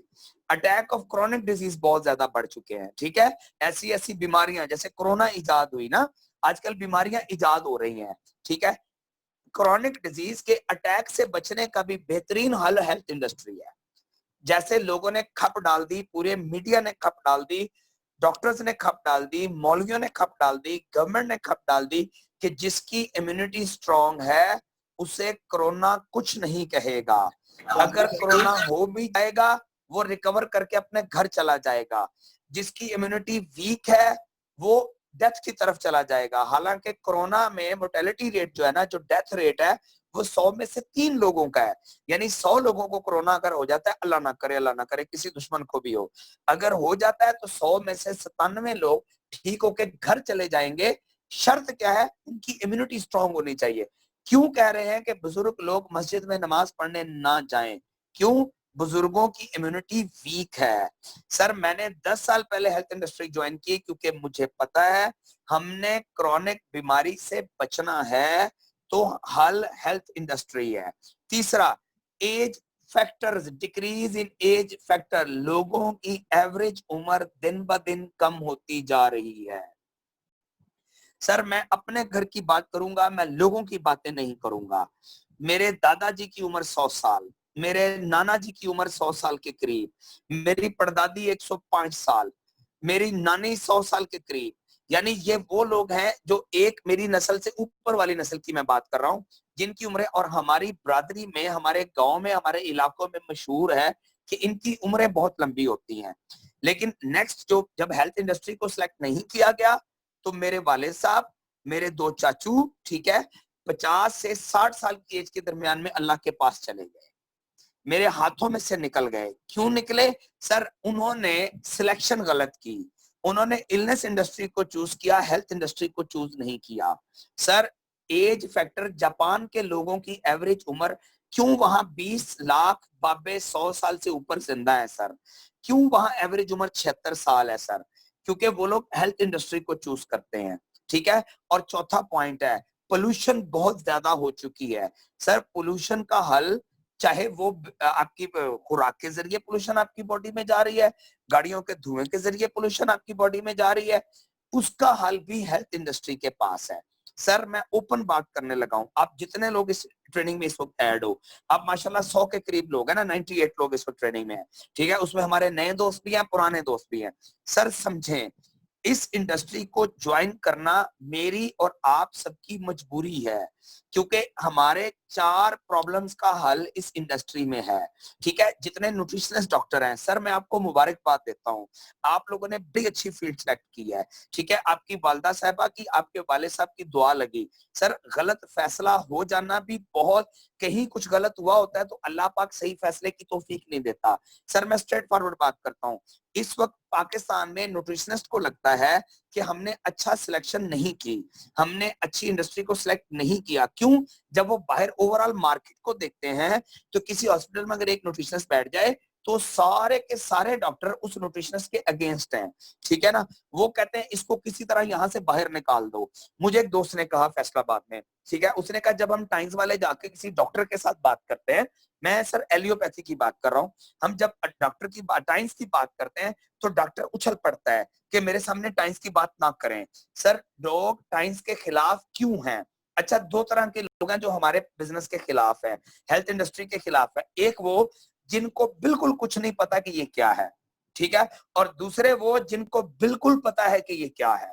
attack of chronic disease बहुत ज्यादा बढ़ चुके हैं, ठीक है। ऐसी ऐसी बीमारियां जैसे कोरोना इजाद हुई ना, आजकल बीमारियां इजाद हो रही हैं, ठीक है। क्रॉनिक डिजीज के अटैक से बचने का भी बेहतरीन हल हेल्थ इंडस्ट्री है। जैसे लोगों ने खप डाल दी, पूरे मीडिया ने खप डाल दी, डॉक्टर्स ने खप डाल दी, मौलवियों ने खप डाल दी, गवर्नमेंट ने खप डाल दी कि जिसकी इम्यूनिटी स्ट्रांग है उसे कोरोना कुछ नहीं कहेगा, अगर कोरोना हो भी जाएगा वो रिकवर करके अपने घर चला जाएगा, जिसकी इम्यूनिटी वीक है वो डेथ की तरफ चला जाएगा। हालांकि कोरोना में मोर्टेलिटी रेट जो है ना, जो डेथ रेट है वो 100 में से 3 लोगों का है। यानी 100 लोगों को कोरोना अगर हो जाता है, अल्लाह ना करे किसी दुश्मन को भी हो, अगर हो जाता है तो 100 में से 97 लोग ठीक होके घर चले जाएंगे। शर्त क्या है? उनकी इम्यूनिटी स्ट्रांग होनी चाहिए। क्यों कह रहे हैं कि बुजुर्ग लोग मस्जिद में नमाज पढ़ने ना जाएं? क्यों? बुजुर्गों की इम्यूनिटी वीक है। सर मैंने 10 साल पहले हेल्थ इंडस्ट्री ज्वाइन की क्योंकि मुझे पता है हमने क्रॉनिक बीमारी से बचना है, तो हल हेल्थ इंडस्ट्री है। तीसरा, age factors, decrease in age factor, लोगों की एवरेज उम्र दिन ब दिन कम होती जा रही है। सर मैं अपने घर की बात करूंगा, मैं लोगों की बातें नहीं करूंगा। मेरे दादाजी की उम्र 100 साल, मेरे नाना जी की उम्र 100 साल के करीब, मेरी परदादी 105 साल, मेरी नानी 100 साल के करीब। यानी ये वो लोग हैं जो एक मेरी नस्ल से ऊपर वाली नस्ल की मैं बात कर रहा हूँ, जिनकी उम्रें, और हमारी बरादरी में, हमारे गांव में, हमारे इलाकों में मशहूर है कि इनकी उम्रें बहुत लंबी होती हैं। लेकिन नेक्स्ट जो जब हेल्थ इंडस्ट्री को सिलेक्ट नहीं किया गया तो मेरे वाले साहब, मेरे 2 चाचू, ठीक है, 50 से 60 साल की एज के दरमियान में अल्लाह के पास चले गए, मेरे हाथों में से निकल गए। क्यों निकले? सर उन्होंने सिलेक्शन गलत की, उन्होंने इलनेस इंडस्ट्री को चूज किया, हेल्थ इंडस्ट्री को चूज नहीं किया। सर एज फैक्टर, जापान के लोगों की एवरेज उम्र, क्यों वहां 20 लाख बाबे 100 साल से ऊपर जिंदा है सर? क्यों वहां एवरेज उम्र 76 साल है सर? क्योंकि वो लोग हेल्थ इंडस्ट्री को चूज करते हैं, ठीक है। और चौथा पॉइंट है, पोल्यूशन बहुत ज्यादा हो चुकी है। सर पोल्यूशन का हल, चाहे वो आपकी खुराक के जरिए पोल्यूशन आपकी बॉडी में जा रही है, गाड़ियों के धुएं के जरिए पोल्यूशन आपकी बॉडी में जा रही है, उसका हल भी हेल्थ इंडस्ट्री के पास है। सर मैं ओपन बात करने लगा हूं, आप जितने लोग इस ट्रेनिंग में इस वक्त ऐड हो, आप माशाल्लाह 100 के करीब लोग हैं ना, 98 लोग इस वक्त ट्रेनिंग में है, ठीक है। उसमें हमारे नए दोस्त भी हैं, पुराने दोस्त भी हैं। सर समझें, इस इंडस्ट्री को ज्वाइन करना मेरी और आप सबकी मजबूरी है, क्योंकि हमारे 4 प्रॉब्लम्स का हल इस इंडस्ट्री में है, ठीक है। जितने न्यूट्रिशनिस्ट डॉक्टर हैं, सर मैं आपको मुबारकबाद देता हूं, आप लोगों ने बड़ी अच्छी फील्ड सेलेक्ट की है, ठीक है। आपकी वालदा साहबा की, आपके वाले साहब की दुआ लगी। सर गलत फैसला हो जाना भी बहुत, कहीं कुछ गलत हुआ होता है तो अल्लाह पाक सही फैसले की तौफीक नहीं देता। सर मैं स्ट्रेट फॉरवर्ड बात करता हूँ, इस वक्त पाकिस्तान में न्यूट्रिशनिस्ट को लगता है कि हमने अच्छा सिलेक्शन नहीं की, हमने अच्छी इंडस्ट्री को सिलेक्ट नहीं किया। क्यों? जब वो बाहर ओवरऑल मार्केट को देखते हैं तो किसी हॉस्पिटल में अगर एक न्यूट्रिशनिस्ट बैठ जाए तो सारे के सारे डॉक्टर उस न्यूट्रिशनिस्ट के अगेंस्ट हैं, ठीक है ना। वो कहते हैं इसको किसी तरह यहां से बाहर निकाल दो। मुझे एक दोस्त ने कहा फैसलाबाद में, ठीक है, उसने कहा जब हम टाइम्स वाले जाके किसी डॉक्टर के साथ बात करते हैं, मैं सर एलियोपैथी की बात कर रहा हूं, हम जब डॉक्टर की बात, टाइम्स की बात करते हैं तो डॉक्टर उछल पड़ता है कि मेरे सामने टाइम्स की बात ना करें। सर लोग टाइम्स के खिलाफ क्यों हैं? अच्छा, 2 तरह के लोग हैं जो हमारे बिजनेस के खिलाफ है, हेल्थ इंडस्ट्री के खिलाफ है। एक वो जिनको बिल्कुल कुछ नहीं पता कि ये क्या है, ठीक है, और दूसरे वो जिनको बिल्कुल पता है कि ये क्या है,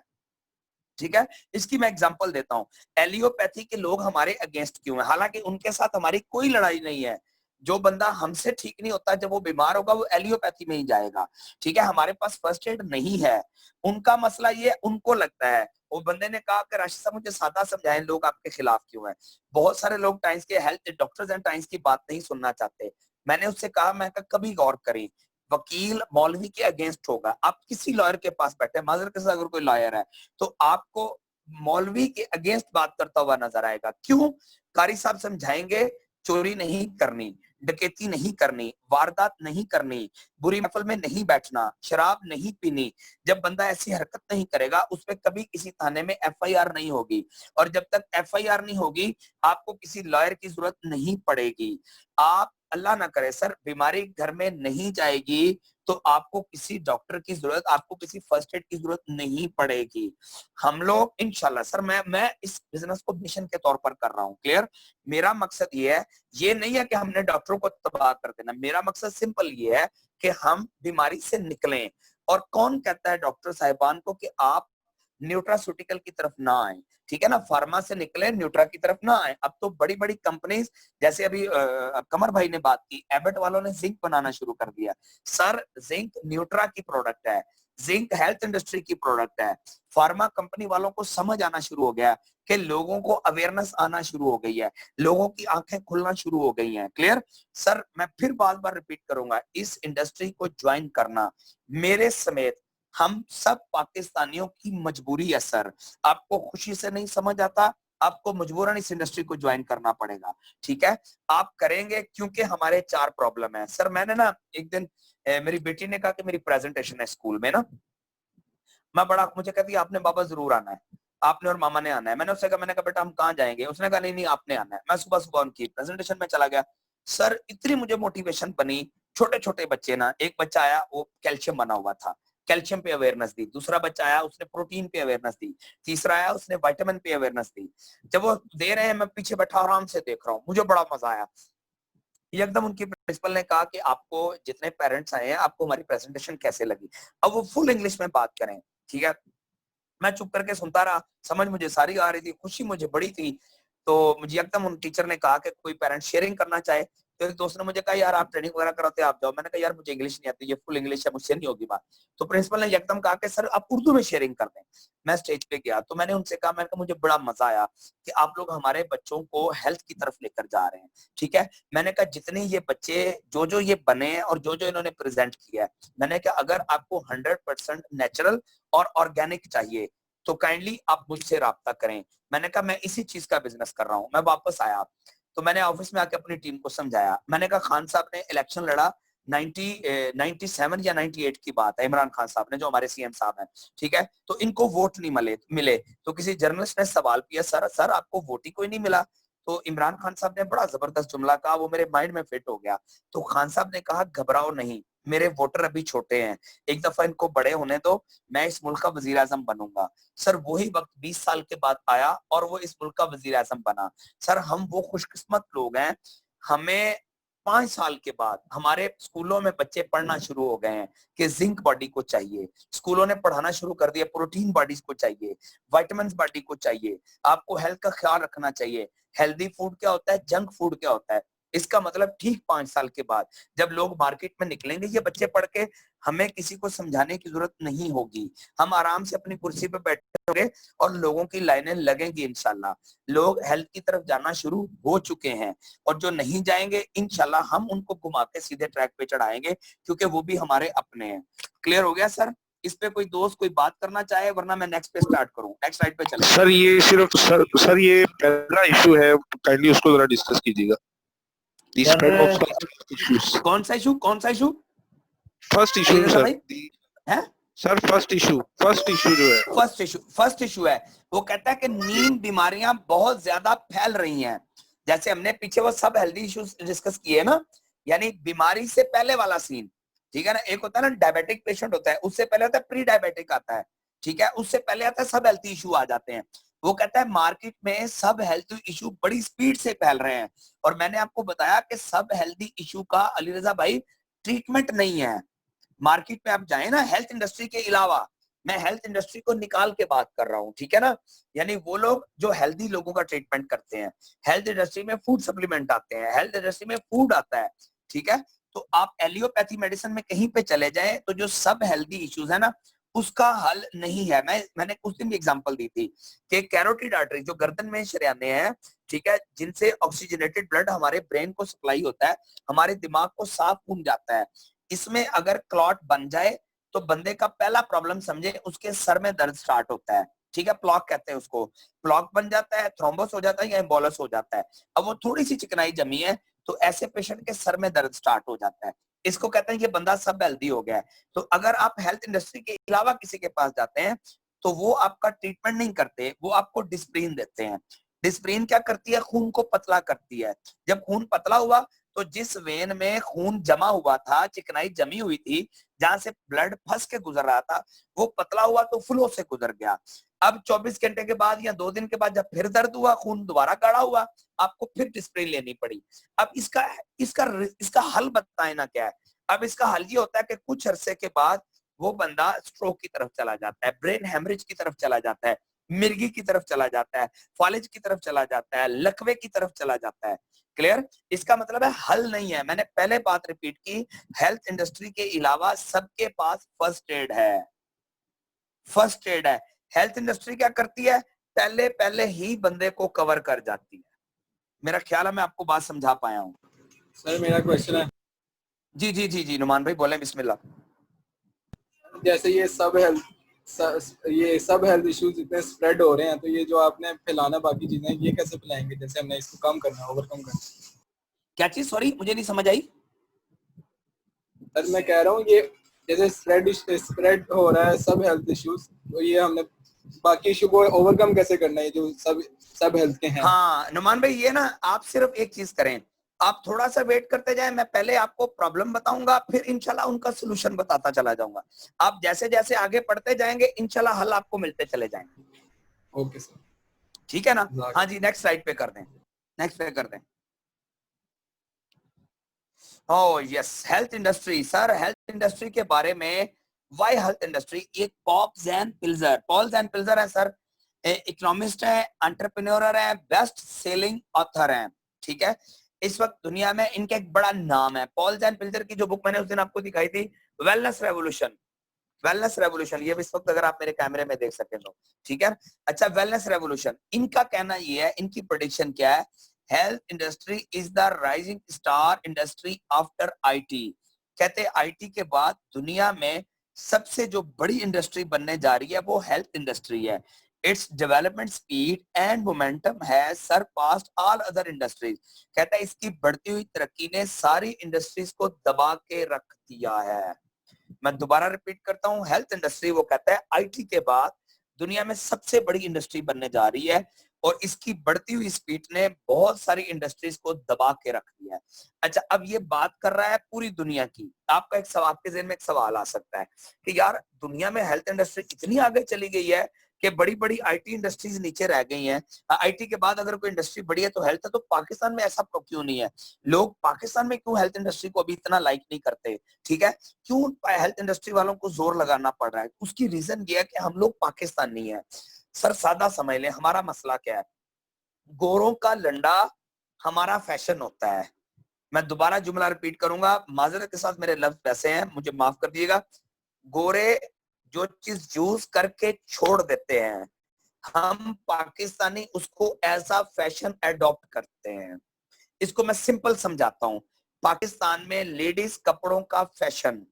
ठीक है। इसकी मैं एग्जांपल देता हूं, एलियोपैथी के लोग हमारे अगेंस्ट क्यों हैं? हालांकि उनके साथ हमारी कोई लड़ाई नहीं है, जो बंदा हमसे ठीक नहीं होता, जब वो बीमार होगा वो एलियोपैथी में ही जाएगा, ठीक है। हमारे पास फर्स्ट एड नहीं है, उनका मसला ये, उनको लगता है, वो बंदे ने कहा कि राशिद साहब मुझे सादा समझाएं, लोग आपके खिलाफ क्यों हैं। बहुत सारे लोग टाइम्स के हेल्थ डॉक्टर्स एंड टाइम्स की बात नहीं सुनना चाहते। मैंने उससे कहा, मैं कभी गौर करी, वकील मौलवी के अगेंस्ट होगा, आप किसी लॉयर के पास बैठे, माजर के साथ अगर कोई लॉयर है तो आपको मौलवी के अगेंस्ट बात करता हुआ नजर आएगा। क्यों? कारी साहब समझाएंगे चोरी नहीं करनी, डकैती नहीं करनी, वारदात नहीं करनी, बुरी महफिल में नहीं बैठना, शराब नहीं पीनी। जब बंदा ऐसी हरकत नहीं करेगा उस पर कभी किसी थाने में एफआईआर नहीं होगी, और जब तक एफआईआर नहीं होगी आपको किसी लॉयर की जरूरत नहीं पड़ेगी। आप अल्लाह ना करे सर बीमारी घर में नहीं जाएगी तो आपको किसी डॉक्टर की जरूरत, आपको किसी फर्स्ट एड की जरूरत नहीं पड़ेगी। हम लोग इंशाल्लाह सर, मैं इस बिजनेस को मिशन के तौर पर कर रहा हूँ, क्लियर। मेरा मकसद ये है, ये नहीं है कि हमने डॉक्टरों को तबाह कर देना, मेरा मकसद सिंपल ये है कि हम बीमारी से निकलें। और कौन कहता है डॉक्टर साहिबान को कि आप न्यूट्रास्यूटिकल की तरफ ना आए, ठीक है ना, फार्मा से निकले, न्यूट्रा की तरफ ना आए। अब तो बड़ी बड़ी कंपनीज, जैसे अभी कमर भाई ने बात की, एबट वालों ने जिंक बनाना शुरू कर दिया। सर जिंक न्यूट्रा की प्रोडक्ट है, जिंक हेल्थ इंडस्ट्री की प्रोडक्ट है। फार्मा कंपनी वालों को समझ आना शुरू हो गया कि लोगों को अवेयरनेस आना शुरू हो गई है, लोगों की आंखें खुलना शुरू हो गई हैं। Clear sir? मैं फिर बार बार रिपीट करूंगा, इस इंडस्ट्री को ज्वाइन करना मेरे समेत हम सब पाकिस्तानियों की मजबूरी है सर। आपको खुशी से नहीं समझ आता, आपको मजबूरन इस इंडस्ट्री को ज्वाइन करना पड़ेगा। ठीक है, आप करेंगे क्योंकि हमारे 4 प्रॉब्लम है सर। मैंने ना एक दिन मेरी बेटी ने कहा कि मेरी प्रेजेंटेशन है स्कूल में ना, मैं बड़ा, मुझे कहती है आपने बाबा जरूर आना है, आपने और मामा ने आना है। मैंने उससे कहा, मैंने कहा बेटा हम कहाँ जाएंगे? उसने कहा नहीं नहीं आपने आना है। मैं सुबह सुबह उनकी प्रेजेंटेशन में चला गया सर, इतनी मुझे मोटिवेशन बनी। छोटे छोटे बच्चे ना, एक बच्चा आया वो कैल्शियम बना हुआ था, कैल्शियम पे अवेयरनेस दी। दूसरा बच्चा आया उसने प्रोटीन पे अवेयरनेस दी। तीसरा आया उसने विटामिन पे अवेयरनेस दी। जब वो दे रहे हैं मैं पीछे बैठा आराम से देख रहा हूँ, मुझे बड़ा मजा आया। एकदम उनकी प्रिंसिपल ने कहा कि आपको जितने पेरेंट्स आए हैं आपको हमारी प्रेजेंटेशन कैसे लगी? अब वो फुल इंग्लिश में बात करें। ठीक है, मैं चुप करके सुनता रहा, समझ मुझे सारी आ रही थी, खुशी मुझे बड़ी थी। तो मुझे एकदम उन टीचर ने कहा कि कोई पेरेंट शेयरिंग करना चाहे, तो एक दोस्त ने मुझे कहा यार आप ट्रेनिंग वगैरह कराते आप जाओ। मैंने कहा यार मुझे इंग्लिश नहीं आती, ये फुल इंग्लिश है, मुझसे नहीं होगी बात। तो प्रिंसिपल ने एकदम कहा कि सर आप उर्दू में शेयरिंग कर दें। मैं स्टेज पे गया तो मैंने उनसे कहा, मैंने कहा मुझे बड़ा मजा आया कि आप लोग हमारे बच्चों को हेल्थ की तरफ लेकर जा रहे हैं। ठीक है, मैंने कहा जितने ये बच्चे जो ये बने हैं और जो इन्होंने प्रेजेंट किया है, मैंने कहा अगर आपको 100% नेचुरल और ऑर्गेनिक चाहिए तो काइंडली आप मुझसे राब्ता करें। मैंने कहा मैं इसी चीज का बिजनेस कर रहा हूं। मैं वापस आया तो मैंने ऑफिस में आके अपनी टीम को समझाया। मैंने कहा खान साहब ने इलेक्शन लड़ा 97 या 98 की बात है, इमरान खान साहब ने जो हमारे सीएम साहब हैं। ठीक है, तो इनको वोट नहीं मिले तो किसी जर्नलिस्ट ने सवाल किया, सर आपको वोट ही कोई नहीं मिला? तो इमरान खान साहब ने बड़ा जबरदस्त जुमला कहा, वो मेरे माइंड में फिट हो गया। तो खान साहब ने कहा घबराओ नहीं, मेरे वोटर अभी छोटे हैं, एक दफा इनको बड़े होने दो, मैं इस मुल्क का वजीर आजम बनूंगा। सर वही वक्त 20 साल के बाद आया और वो इस मुल्क का वजीर आजम बना। सर हम वो खुशकिस्मत लोग हैं, हमें 5 साल के बाद हमारे स्कूलों में बच्चे पढ़ना शुरू हो गए हैं कि जिंक बॉडी को चाहिए। स्कूलों ने पढ़ाना शुरू कर दिया, प्रोटीन बॉडीज को चाहिए, विटामिन बॉडी को चाहिए, आपको हेल्थ का ख्याल रखना चाहिए। हेल्दी फूड क्या होता है, जंक फूड क्या होता है? इसका मतलब ठीक 5 साल के बाद जब लोग मार्केट में निकलेंगे ये बच्चे पढ़ के, हमें किसी को समझाने की जरूरत नहीं होगी। हम आराम से अपनी कुर्सी पे बैठे होंगे और लोगों की लाइनें लगेंगी इंशाल्लाह। लोग हेल्थ की तरफ जाना शुरू हो चुके हैं और जो नहीं जाएंगे इंशाल्लाह हम उनको घुमा के सीधे ट्रैक पे चढ़ाएंगे, क्योंकि वो भी हमारे अपने हैं। क्लियर हो गया सर? इस पे कोई दोस्त कोई बात करना चाहे, वरना मैं नेक्स्ट पे स्टार्ट करूं, नेक्स्ट स्लाइड पे चले। सर ये सिर्फ सर ये पहला इशू है, काइंडली उसको जरा डिस्कस कीजिएगा। कौन सा इशू? फर्स्ट इशू सर है सर, फर्स्ट इशू जो है, फर्स्ट इशू है वो कहता है कि नींद बीमारियां बहुत ज्यादा फैल रही हैं। जैसे हमने पीछे वो सब हेल्दी इश्यूज डिस्कस किए ना, यानी बीमारी से पहले वाला सीन। ठीक है ना, एक होता है ना डायबिटिक पेशेंट होता है, उससे पहले होता है प्री डायबिटिक आता है। ठीक है, उससे पहले आता है सब हेल्थ इशू आ जाते हैं। वो कहता है मार्केट में सब हेल्थ इशू बड़ी स्पीड से फैल रहे हैं और मैंने आपको बताया कि सब हेल्थी इशू का अली रजा भाई ट्रीटमेंट नहीं है। मार्केट में आप जाए ना, हेल्थ इंडस्ट्री के अलावा, मैं हेल्थ इंडस्ट्री को निकाल के बात कर रहा हूं, ठीक है ना, यानी वो लोग जो हेल्दी लोगों का ट्रीटमेंट करते हैं। हेल्थ इंडस्ट्री में फूड सप्लीमेंट आते हैं, हेल्थ इंडस्ट्री में फूड आता है। ठीक है, तो आप एलियोपैथी मेडिसिन में कहीं पे चले जाएं तो जो सब हेल्दी इश्यूज है ना उसका हल नहीं है। मैंने उस दिन भी एग्जांपल दी थी कि कैरोटिड आर्टरी जो गर्दन में शरियाने हैं, ठीक है, जिनसे ऑक्सीजनेटेड ब्लड हमारे ब्रेन को सप्लाई होता है, हमारे दिमाग को साफ खून जाता है, इसमें अगर क्लॉट बन जाए तो बंदे का पहला प्रॉब्लम समझे उसके सर में दर्द स्टार्ट होता है। ठीक है, प्लॉक कहते हैं उसको। प्लॉक बन जाता है, थ्रोम्बस हो जाता है या एम्बोलस हो जाता है। अब वो थोड़ी सी चिकनाई जमी है तो ऐसे पेशेंट के सर में दर्द स्टार्ट हो जाता है। इसको कहते हैं ये बंदा सब हेल्दी हो गया है। तो अगर आप हेल्थ इंडस्ट्री के अलावा किसी के पास जाते हैं तो वो आपका ट्रीटमेंट नहीं करते, वो आपको डिस्प्रिन देते हैं। डिस्प्रिन क्या करती है? खून को पतला करती है। जब खून पतला हुआ तो जिस वेन में खून जमा हुआ था, चिकनाई जमी हुई थी, जहां से ब्लड फंस के गुजर रहा था, वो पतला हुआ तो फ्लो से गुजर गया। अब 24 घंटे के बाद या 2 दिन के बाद जब फिर दर्द हुआ, खून दोबारा गाढ़ा हुआ, आपको फिर डिस्प्रिन लेनी पड़ी। अब इसका हल बताए ना क्या है? अब इसका हल ये होता है कि कुछ अरसे के बाद वो बंदा स्ट्रोक की तरफ चला जाता है, ब्रेन हेमरेज की तरफ चला जाता है, मिर्गी की तरफ चला जाता है, फालिज की तरफ चला जाता है, लकवे की तरफ चला जाता है। क्लियर? इसका मतलब है हल नहीं है। मैंने पहले बात रिपीट की, हेल्थ इंडस्ट्री के अलावा सबके पास फर्स्ट एड है। फर्स्ट एड है। हेल्थ इंडस्ट्री क्या करती है, पहले पहले ही बंदे को कवर कर जाती है। मेरा ख्याल है मैं आपको बात समझा पाया हूँ। सर मेरा क्वेश्चन है, जी जी जी जी नुमान भाई बोले, बिस्मिल्लाह। जैसे ये सब हेल्थ इश्यूज इतने स्प्रेड हो रहे हैं, तो ये जो आपने फैलाना बाकी चीजें, ये कैसे फैलाएंगे? जैसे हमने इसको कम करना, ओवरकम करना। क्या चीज, सॉरी मुझे नहीं समझ आई। सर मैं कह रहा हूँ ये जैसे स्प्रेड हो रहा है सब हेल्थ इश्यूज, तो ये हमने बाकी इशू को ओवरकम कैसे करना है जो सब हेल्थ के हैं? हाँ नुमान भाई, ये ना आप सिर्फ एक चीज करें, आप थोड़ा सा वेट करते जाएं, मैं पहले आपको प्रॉब्लम बताऊंगा, फिर इंशाल्लाह उनका सोल्यूशन बताता चला जाऊंगा। आप जैसे जैसे आगे पढ़ते जाएंगे इंशाल्लाह हल आपको मिलते चले जाएंगे। ओके सर, ठीक है ना? हाँ जी, नेक्स्ट स्लाइड पे कर दें, नेक्स्ट पे कर दें। Oh yes, health industry. Sir health industry के बारे में, वाई हेल्थ इंडस्ट्री, एक पॉल जैन पिल्जर है सर, इकोनॉमिस्ट है, एंटरप्रेन्योर है, बेस्ट सेलिंग ऑथर है। ठीक है, इस वक्त दुनिया में इनका एक बड़ा नाम है। पॉल जैन पिल्जर की जो बुक मैंने उस दिन आपको दिखाई थी, वेलनेस रेवोल्यूशन, वेलनेस रेवोल्यूशन, ये इस वक्त अगर आप मेरे कैमरे में देख सकें तो। ठीक है, अच्छा वेलनेस रेवोल्यूशन, इनका कहना ये है, इनकी प्रेडिक्शन क्या है, health industry is the rising star industry after IT. कहते आईटी के बाद दुनिया में सबसे जो बड़ी इंडस्ट्री बनने जा रही है वो हेल्थ इंडस्ट्री है। Its development speed and momentum has surpassed all other industries. कहता है इसकी बढ़ती हुई तरक्की ने सारी इंडस्ट्रीज को दबा के रख दिया है। मैं दोबारा रिपीट करता हूं, हेल्थ इंडस्ट्री वो कहता है आईटी के बाद दुनिया में सबसे बड़ी इंडस्ट्री बनने जा रही है और इसकी बढ़ती हुई स्पीड ने बहुत सारी इंडस्ट्रीज को दबा के रख दिया है। अच्छा, अब ये बात कर रहा है पूरी दुनिया की। आपका एक सवाल, आपके ज़हन में एक सवाल आ सकता है कि यार दुनिया में हेल्थ इंडस्ट्री इतनी आगे चली गई है कि बड़ी बड़ी आईटी इंडस्ट्रीज नीचे रह गई हैं। आईटी के बाद अगर कोई इंडस्ट्री बड़ी है तो हेल्थ है, तो पाकिस्तान में ऐसा क्यों नहीं है? लोग पाकिस्तान में क्यों हेल्थ इंडस्ट्री को अभी इतना लाइक नहीं करते? ठीक है, क्यों हेल्थ इंडस्ट्री वालों को जोर लगाना पड़ रहा है? उसकी रीजन ये है कि हम लोग पाकिस्तानी है। सर सादा समझ लें, हमारा मसला क्या है, गोरों का लंडा हमारा फैशन होता है। मैं दोबारा जुमला रिपीट करूंगा, माजरत के साथ मेरे लफ्ज वैसे हैं, मुझे माफ कर दीजिएगा। गोरे जो चीज यूज करके छोड़ देते हैं, हम पाकिस्तानी उसको ऐसा फैशन एडॉप्ट करते हैं। इसको मैं सिंपल समझाता हूं। पाकिस्तान में लेडीज कपड़ों का फैशन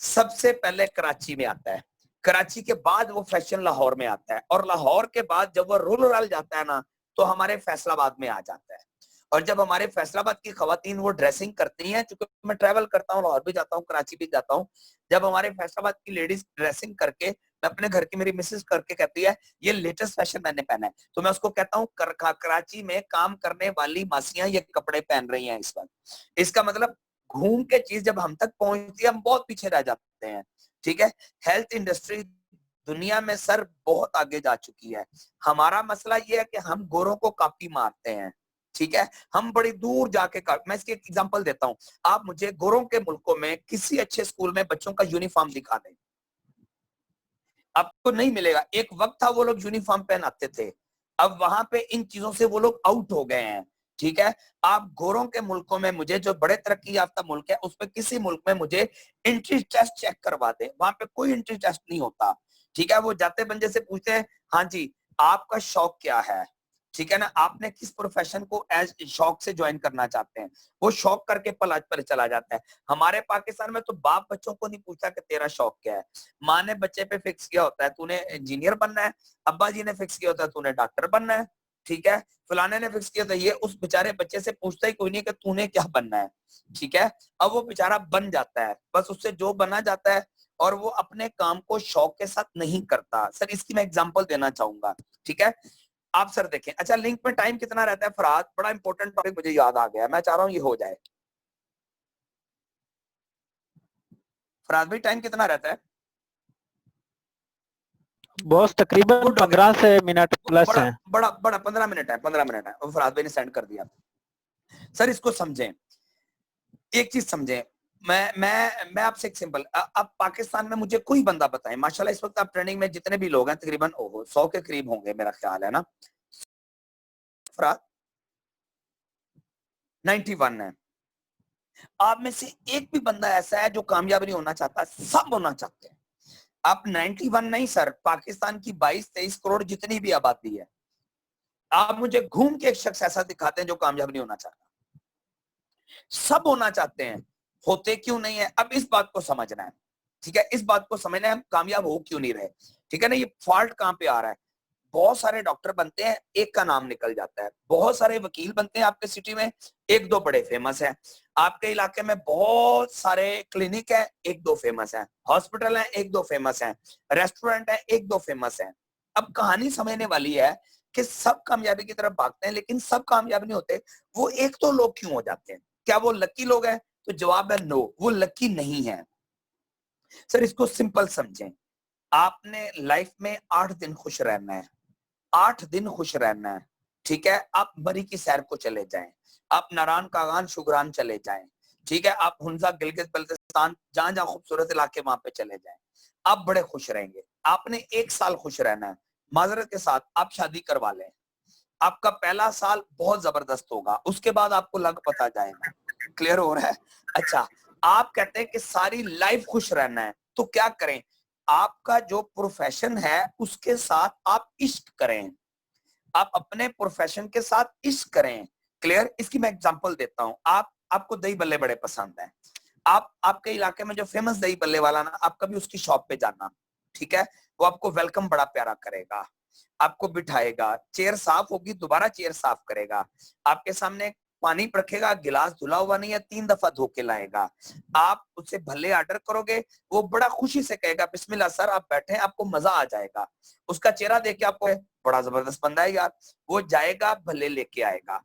सबसे पहले कराची में आता है, कराची के बाद वो फैशन लाहौर में आता है, और लाहौर के बाद जब वो रूरल जाता है ना तो हमारे फैसलाबाद में आ जाता है। और जब हमारे फैसलाबाद की खवातीन वो ड्रेसिंग करती हैं, चूंकि मैं ट्रैवल करता हूँ, लाहौर भी जाता हूँ, कराची भी जाता हूँ, जब हमारे फैसलाबाद की लेडीज ड्रेसिंग करके, मैं अपने घर की, मेरी मिसेस करके कहती है ये लेटेस्ट फैशन मैंने पहना है, तो मैं उसको कहता हूँ कराची में काम करने वाली मासियां ये कपड़े पहन रही हैं इस वक्त। इसका मतलब घूम के चीज जब हम तक पहुंचती है हम बहुत पीछे रह जाते हैं। ठीक है, हेल्थ इंडस्ट्री दुनिया में सर बहुत आगे जा चुकी है। हमारा मसला ये है कि हम गोरों को कापी मारते हैं। ठीक है, हम बड़ी दूर जाके मैं इसकी एक एग्जांपल देता हूं। आप मुझे गोरों के मुल्कों में किसी अच्छे स्कूल में बच्चों का यूनिफॉर्म दिखा दें, आपको नहीं मिलेगा। एक वक्त था वो लोग यूनिफॉर्म पहनाते थे, अब वहां पे इन चीजों से वो लोग आउट हो गए हैं। ठीक है, आप गोरों के मुल्कों में मुझे, जो बड़े तरक्की याफ्ता मुल्क है, उस पर किसी मुल्क में मुझे एंट्री टेस्ट चेक करवा दे, वहां पे कोई एंट्री टेस्ट नहीं होता। ठीक है, वो जाते बंदे से पूछते हैं हाँ जी आपका शौक क्या है, ठीक है ना, आपने किस प्रोफेशन को एज शौक से ज्वाइन करना चाहते हैं, वो शौक करके पलाज पर चला जाता है। हमारे पाकिस्तान में तो बाप बच्चों को नहीं पूछता कि तेरा शौक क्या है। माँ ने बच्चे पे फिक्स किया होता है तूने इंजीनियर बनना है, अब्बा जी ने फिक्स किया होता है तूने डॉक्टर बनना है, ठीक है, फलाने ने फिक्स किया था ये, उस बेचारे बच्चे से पूछता ही कोई नहीं कि तूने क्या बनना है। ठीक है, अब वो बेचारा बन जाता है, बस उससे जो बना जाता है, और वो अपने काम को शौक के साथ नहीं करता। सर इसकी मैं एग्जांपल देना चाहूंगा। ठीक है, आप सर देखें, अच्छा लिंक में टाइम कितना रहता है फरहाद? बड़ा इंपॉर्टेंट टॉपिक मुझे याद आ गया, मैं चाह रहा हूं ये हो जाए। फरहाद भाई टाइम कितना रहता है? बॉस तकरीबन 15 से मिनट प्लस बड़ा है। बड़ा बड़ा 15 मिनट है, 15 मिनट है, फरहाद भाई ने सेंड कर दिया। सर इसको समझें, एक चीज समझें, मैं आपसे एक सिंपल, अब पाकिस्तान में मुझे कोई बंदा बताए, माशाल्लाह इस वक्त आप ट्रेनिंग में जितने भी लोग हैं तकरीबन 100 के करीब होंगे मेरा ख्याल है ना, फरहाद 91 है। आप में से एक भी बंदा ऐसा है जो कामयाब नहीं होना चाहता? सब होना चाहते हैं। आप 91 नहीं सर, पाकिस्तान की 22-23 करोड़ जितनी भी आबादी है, आप मुझे घूम के एक शख्स ऐसा दिखाते हैं जो कामयाब नहीं होना चाहता। सब होना चाहते हैं, होते क्यों नहीं है? अब इस बात को समझना है, ठीक है, इस बात को समझना है हम कामयाब हो क्यों नहीं रहे, ठीक है ना। ये फॉल्ट कहां पे आ रहा है? बहुत सारे डॉक्टर बनते हैं, एक का नाम निकल जाता है। बहुत सारे वकील बनते हैं आपके सिटी में, एक दो बड़े फेमस हैं। आपके इलाके में बहुत सारे क्लिनिक है, एक दो फेमस हैं। हॉस्पिटल है, एक दो फेमस हैं। रेस्टोरेंट है, एक दो फेमस हैं। अब कहानी समझने वाली है कि सब कामयाबी की तरफ भागते हैं, लेकिन सब कामयाब नहीं होते। वो एक तो लोग क्यों हो जाते हैं? क्या वो लकी लोग हैं? तो जवाब है नो, वो लकी नहीं है। सर इसको सिंपल समझें, आपने लाइफ में 8 दिन खुश रहना है, 8 दिन खुश रहना है, ठीक है। आप मरी की सैर को चले जाएं, आप नारायण कागान शुगरान चले जाएं, ठीक है, आप हुंजा गिलगित बल्तिस्तान जहां जहां खूबसूरत इलाके वहां पे चले जाएं, आप बड़े खुश रहेंगे। आपने 1 साल खुश रहना है। माजरत के साथ आप शादी करवा लें, आपका पहला साल बहुत जबरदस्त होगा, उसके बाद आपको लग पता जाएगा। क्लियर हो रहा है? अच्छा, आप कहते हैं कि सारी लाइफ खुश रहना है, तो क्या करें? आपका जो प्रोफेशन है उसके साथ आप इश्क करें, आप अपने प्रोफेशन के साथ इश्क करें। क्लियर? इसकी मैं एग्जांपल देता हूं। आपको दही बल्ले बड़े पसंद है, आप आपके इलाके में जो फेमस दही बल्ले वाला ना, आप कभी उसकी शॉप पे जाना, ठीक है, वो आपको वेलकम बड़ा प्यारा करेगा, आपको बिठाएगा, चेयर साफ होगी, दोबारा चेयर साफ करेगा, आपके सामने पानी रखेगा, गिलास धुला हुआ नहीं है, 3 दफा धो के लाएगा। आप उससे भले ऑर्डर करोगे, वो बड़ा खुशी से कहेगा बिस्मिल्लाह सर आप बैठे, आपको मजा आ जाएगा। उसका चेहरा देख के आपको बड़ा जबरदस्त बंदा है यार, वो जाएगा भले लेके आएगा,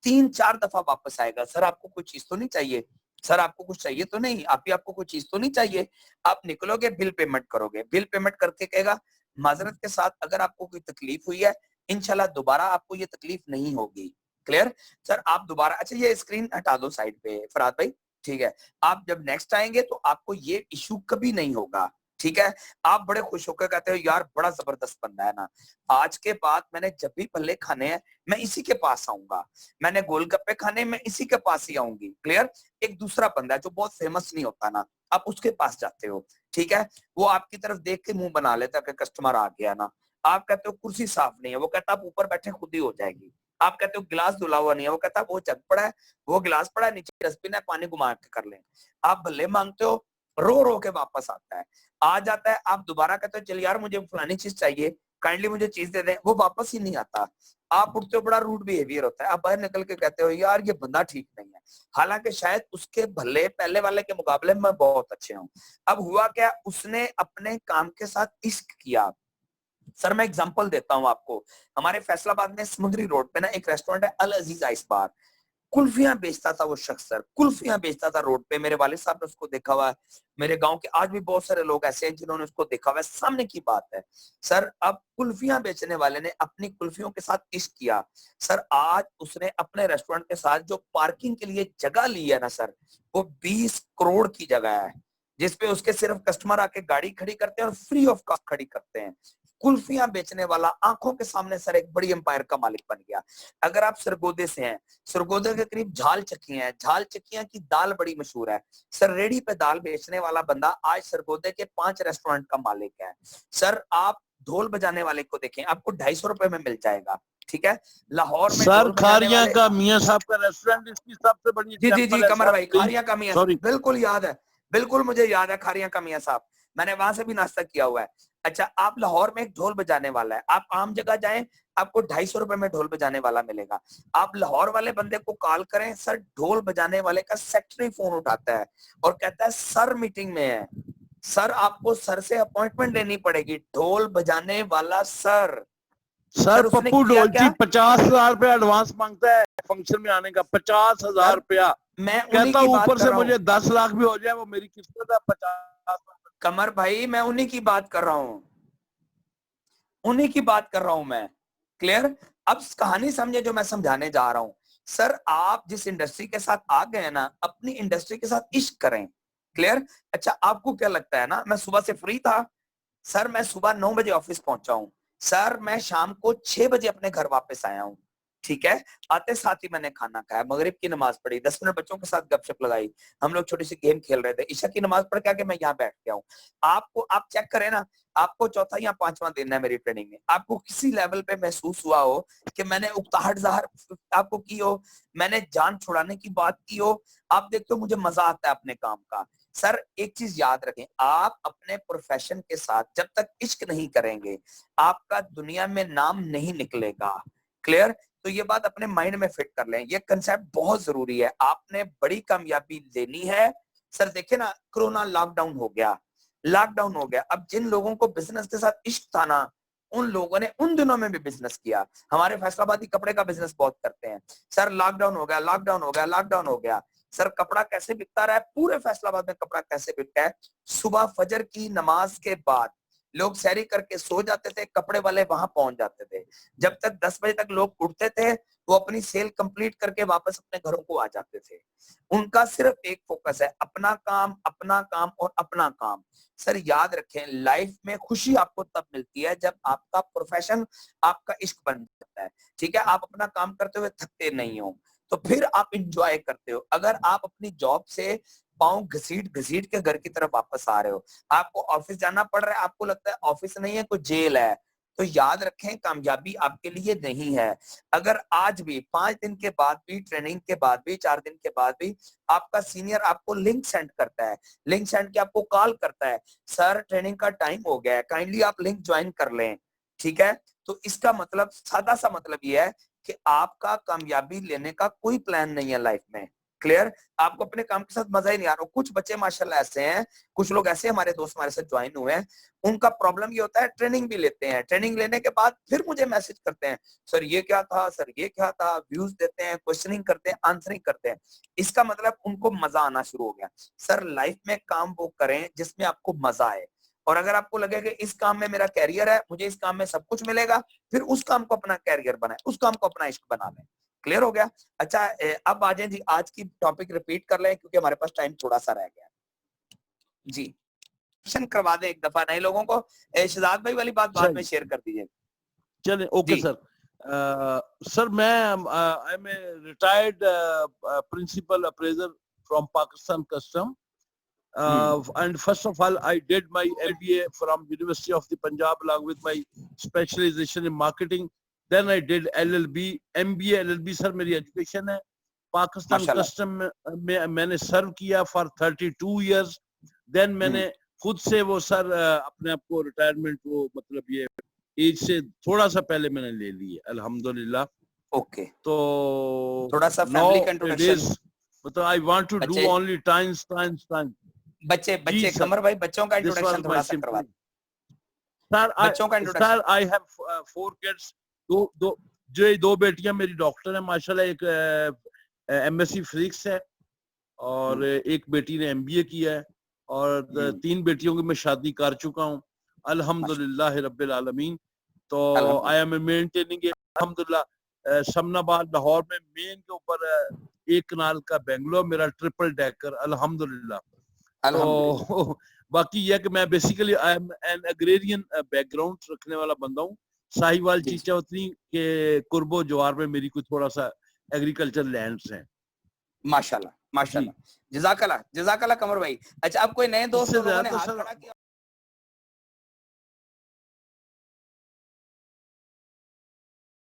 3-4 दफा वापस आएगा, सर आपको कोई चीज तो नहीं चाहिए, सर आपको कुछ चाहिए तो नहीं, आपको कोई चीज तो नहीं चाहिए। आप निकलोगे, बिल पेमेंट करोगे, बिल पेमेंट करके कहेगा माजरत के साथ अगर आपको कोई तकलीफ हुई है, इंशाल्लाह दोबारा आपको ये तकलीफ नहीं होगी। क्लियर? सर आप दोबारा, अच्छा ये स्क्रीन हटा दो साइड पे फरहाद भाई, ठीक है, आप जब नेक्स्ट आएंगे तो आपको ये इशू कभी नहीं होगा, ठीक है। आप बड़े खुश होकर कहते हो यार बड़ा जबरदस्त बंदा है ना, आज के बाद मैंने जब भी पल्ले खाने हैं मैं इसी के पास आऊंगा, मैंने गोलगप्पे खाने मैं इसी के पास ही आऊंगी। क्लियर? एक दूसरा बंदा है जो बहुत फेमस नहीं होता ना, आप उसके पास जाते हो, ठीक है, वो आपकी तरफ देख के मुंह बना लेता है कि कस्टमर आ गया ना। आप कहते हो कुर्सी साफ नहीं है, वो कहता आप ऊपर बैठे खुद ही हो जाएगी। आप कहते हो गिलास धुला हुआ नहीं है, वो कहता वो जग पड़ा है, वो गिलास पड़ा है, नीचे डस्टबिन है, पानी घुमा के कर लें। आप भले मांगते हो, रो रो के वापस आता है, आ जाता है, आप दोबारा कहते हो चल यार मुझे फलानी चीज चाहिए, काइंडली मुझे चीज दे दें, वो वापस ही नहीं आता। आप उठते हो, बड़ा रूड बिहेवियर होता है, आप बाहर निकल के कहते हो यार ये बंदा ठीक नहीं है, हालांकि शायद उसके भले पहले वाले के मुकाबले में बहुत अच्छे हूँ। अब हुआ क्या, उसने अपने काम के साथ इश्क किया। सर मैं एग्जांपल देता हूं आपको, हमारे फैसलाबाद में समुद्री रोड पे ना एक रेस्टोरेंट है, अल अजीज आइस बार। कुल्फियां बेचता था वो शख्स, सर कुल्फियां बेचता था रोड पे, मेरे वालिद साहब ने उसको देखा हुआ है, मेरे गांव के आज भी बहुत सारे लोग ऐसे हैं जिन्होंने उसको देखा हुआ है, सामने की बात है। सर अब कुल्फियां बेचने वाले ने अपनी कुल्फियों के साथ इश्क किया। सर आज उसने अपने रेस्टोरेंट के साथ जो पार्किंग के लिए जगह ली है ना सर, वो 20 करोड़ की जगह है, जिसपे उसके सिर्फ कस्टमर आके गाड़ी खड़ी करते हैं और फ्री ऑफ कॉस्ट खड़ी करते हैं। कुल्फियां बेचने वाला आंखों के सामने सर एक बड़ी एम्पायर का मालिक बन गया। अगर आप सरगोदे से हैं, सरगोदे के करीब झाल चक्की है, झाल चक्कियां की दाल बड़ी मशहूर है। सर रेडी पे दाल बेचने वाला बंदा आज सरगोदे के 5 रेस्टोरेंट का मालिक है। सर आप ढोल बजाने वाले को देखें, आपको 250 रुपए में मिल जाएगा, ठीक है। लाहौर में सर ढोल बजाने खारिया वाले, का मियां साहब का रेस्टोरेंट इसकी सबसे बड़ी जी जी जी एग्जांपल है कमर सर। भाई, खारिया का मियां, सॉरी, बिल्कुल याद है, बिल्कुल मुझे याद है खारिया का मियां साहब, मैंने वहां से भी नाश्ता किया हुआ है। अच्छा आप लाहौर में एक ढोल बजाने वाला है, आप आम जगह जाएं आपको 250 रुपए में ढोल बजाने वाला मिलेगा। आप लाहौर वाले बंदे को कॉल करें, सर ढोल बजाने वाले का सेक्रेटरी फोन उठाता है और कहता है सर मीटिंग में है, सर आपको सर से अपॉइंटमेंट लेनी पड़ेगी, ढोल बजाने वाला सर। सर उसने पप्पू किया ढोलची क्या? 50,000 रुपया एडवांस मांगता है फंक्शन में आने का, 50,000 सर रुपया। मैं उन्हीं कहता की बात ऊपर कर से रहा हूँ मुझे 10 लाख भी हो जाए वो मेरी किस्मत है। 50 कमर भाई, मैं उन्हीं की बात कर रहा हूँ, उन्हीं की बात कर रहा हूं मैं। क्लियर? अब कहानी समझे जो मैं समझाने जा रहा हूं। सर आप जिस इंडस्ट्री के साथ आ गए ना, अपनी इंडस्ट्री के साथ इश्क करें। क्लियर? अच्छा आपको क्या लगता है ना, मैं सुबह से फ्री था सर, मैं सुबह 9 बजे ऑफिस पहुंचा हूं सर, मैं शाम को 6 बजे अपने घर वापस आया हूं, ठीक है। आते साथ ही मैंने खाना खाया, मगरिब की नमाज पढ़ी, 10 मिनट बच्चों के साथ गपशप लगाई, हम लोग छोटी सी गेम खेल रहे थे, ईशा की नमाज पढ़ के आके मैं यहाँ बैठ गया हूँ। आपको आप चेक करें ना, आपको चौथा या पांचवा दिन है मेरी ट्रेनिंग में, आपको किसी लेवल पे महसूस हुआ हो कि मैंने उकताहट ज़ाहिर आपको की हो, मैंने जान छुड़ाने की बात की हो, आप देखते हो मुझे मजा आता है अपने काम का। सर एक चीज याद रखें, आप अपने प्रोफेशन के साथ जब तक इश्क नहीं करेंगे, आपका दुनिया में नाम नहीं निकलेगा। क्लियर? तो ये बात अपने माइंड में फिट कर लें, ये कंसेप्ट बहुत जरूरी है। आपने बड़ी कामयाबी लेनी है। सर देखिए ना, कोरोना लॉकडाउन हो गया, लॉकडाउन हो गया, अब जिन लोगों को बिजनेस के साथ इश्क था ना, उन लोगों ने उन दिनों में भी बिजनेस किया। हमारे फैसलाबादी कपड़े का बिजनेस बहुत करते हैं। सर लॉकडाउन हो गया, लॉकडाउन हो गया, लॉकडाउन हो गया, सर कपड़ा कैसे बिकता रहा है, पूरे फैसलाबाद में कपड़ा कैसे बिकता है। सुबह फजर की नमाज के बाद लोग सैरी करके सो जाते थे, कपड़े वाले वहां पहुंच जाते थे। जब तक 10 बजे तक लोग उठते थे, वो अपनी सेल कंप्लीट करके वापस अपने घरों को आ जाते थे। उनका सिर्फ एक फोकस है, अपना काम, अपना काम और अपना काम। सर याद रखें, लाइफ में खुशी आपको तब मिलती है जब आपका प्रोफेशन आपका इश्क बन जाता है। ठीक है, आप अपना काम करते हुए थकते नहीं हो, तो फिर आप इंजॉय करते हो। अगर आप अपनी जॉब से पाँव घसीट घसीट के घर की तरफ वापस आ रहे हो, आपको ऑफिस जाना पड़ रहा है, आपको लगता है ऑफिस नहीं है कोई जेल है, तो याद रखें कामयाबी आपके लिए नहीं है। अगर आज भी 5 दिन के बाद भी, ट्रेनिंग के बाद भी, 4 दिन के बाद भी आपका सीनियर आपको लिंक सेंड करता है, लिंक सेंड के आपको कॉल करता है, सर ट्रेनिंग का टाइम हो गया है, काइंडली आप लिंक ज्वाइन कर लें, ठीक है, तो इसका मतलब सादा सा मतलब ये है कि आपका कामयाबी लेने का कोई प्लान नहीं है लाइफ में। क्लियर? आपको अपने काम के साथ मजा ही नहीं आ रहा। कुछ बच्चे माशाल्लाह ऐसे हैं, कुछ लोग ऐसे हमारे दोस्त हमारे साथ ज्वाइन हुए हैं, उनका प्रॉब्लम ये होता है, ट्रेनिंग भी लेते हैं, ट्रेनिंग लेने के बाद फिर मुझे मैसेज करते हैं, सर ये क्या था, सर ये क्या था, व्यूज देते हैं, क्वेश्चनिंग करते हैं, आंसरिंग करते हैं। इसका मतलब उनको मजा आना शुरू हो गया। सर लाइफ में काम वो करें जिसमें आपको मजा आए, और अगर आपको लगे कि इस काम में मेरा कैरियर है, मुझे इस काम में सब कुछ मिलेगा, फिर उस काम को अपना कैरियर बनाए, उस काम को अपना इश्क बना लें। क्लियर हो गया? अच्छा अब आ जाए जी, आज की टॉपिक रिपीट कर लें क्योंकि हमारे पास टाइम थोड़ा सा रह गया जी। क्वेश्चन करवा दें एक दफा नए लोगों को। शहजाद भाई वाली बात बाद में शेयर कर दीजिए। चले ओके सर। सर मैं I am a retired principal appraiser from Pakistan custom, and first of all I did my MBA from University of the Punjab along with my specialization in marketing. Then I did LLB, MBA LLB sir मेरी education है। Pakistan custom में मैंने सर्व किया for 32 years। Then मैंने खुद से वो sir अपने आप को रिटायरमेंट वो मतलब ये एज से थोड़ा सा पहले मैंने ले ली है अल्हम्दुलिल्लाह। ओके, तो थोड़ा सा फैमिली का इंट्रोडक्शन, मतलब I want to do only times बच्चे कमर भाई बच्चों का इंट्रोडक्शन थोड़ा सा करवा दें सर। बच्चों का introduction. Sir I have 4 kids, दो बेटियां मेरी डॉक्टर है माशाल्लाह, एक MSc फिजिक्स है और एक बेटी ने MBA किया है, और 3 बेटियों की मैं शादी कर चुका हूँ अल्हम्दुलिल्लाह रब्बिल आलमीन। तो आई एम मेंटेनिंग अल्हम्दुलिल्लाह शमनाबाद लाहौर में मेन के ऊपर 1 कनाल का बेंगलो, मेरा ट्रिपल डेकर अल्हम्दुलिल्लाह। तो बाकी यह कि मैं basically I am an agrarian background रखने वाला बंदा हूँ। साहिवाल चीचावतनी के कुर्बो जवार में मेरी कोई थोड़ा सा एग्रीकल्चर लैंड्स हैं। माशाल्लाह माशाल्लाह, जज़ाकल्लाह जज़ाकल्लाह कमर भाई। अच्छा अब कोई नए दोस्त लोगों ने हाथ खड़ा किया?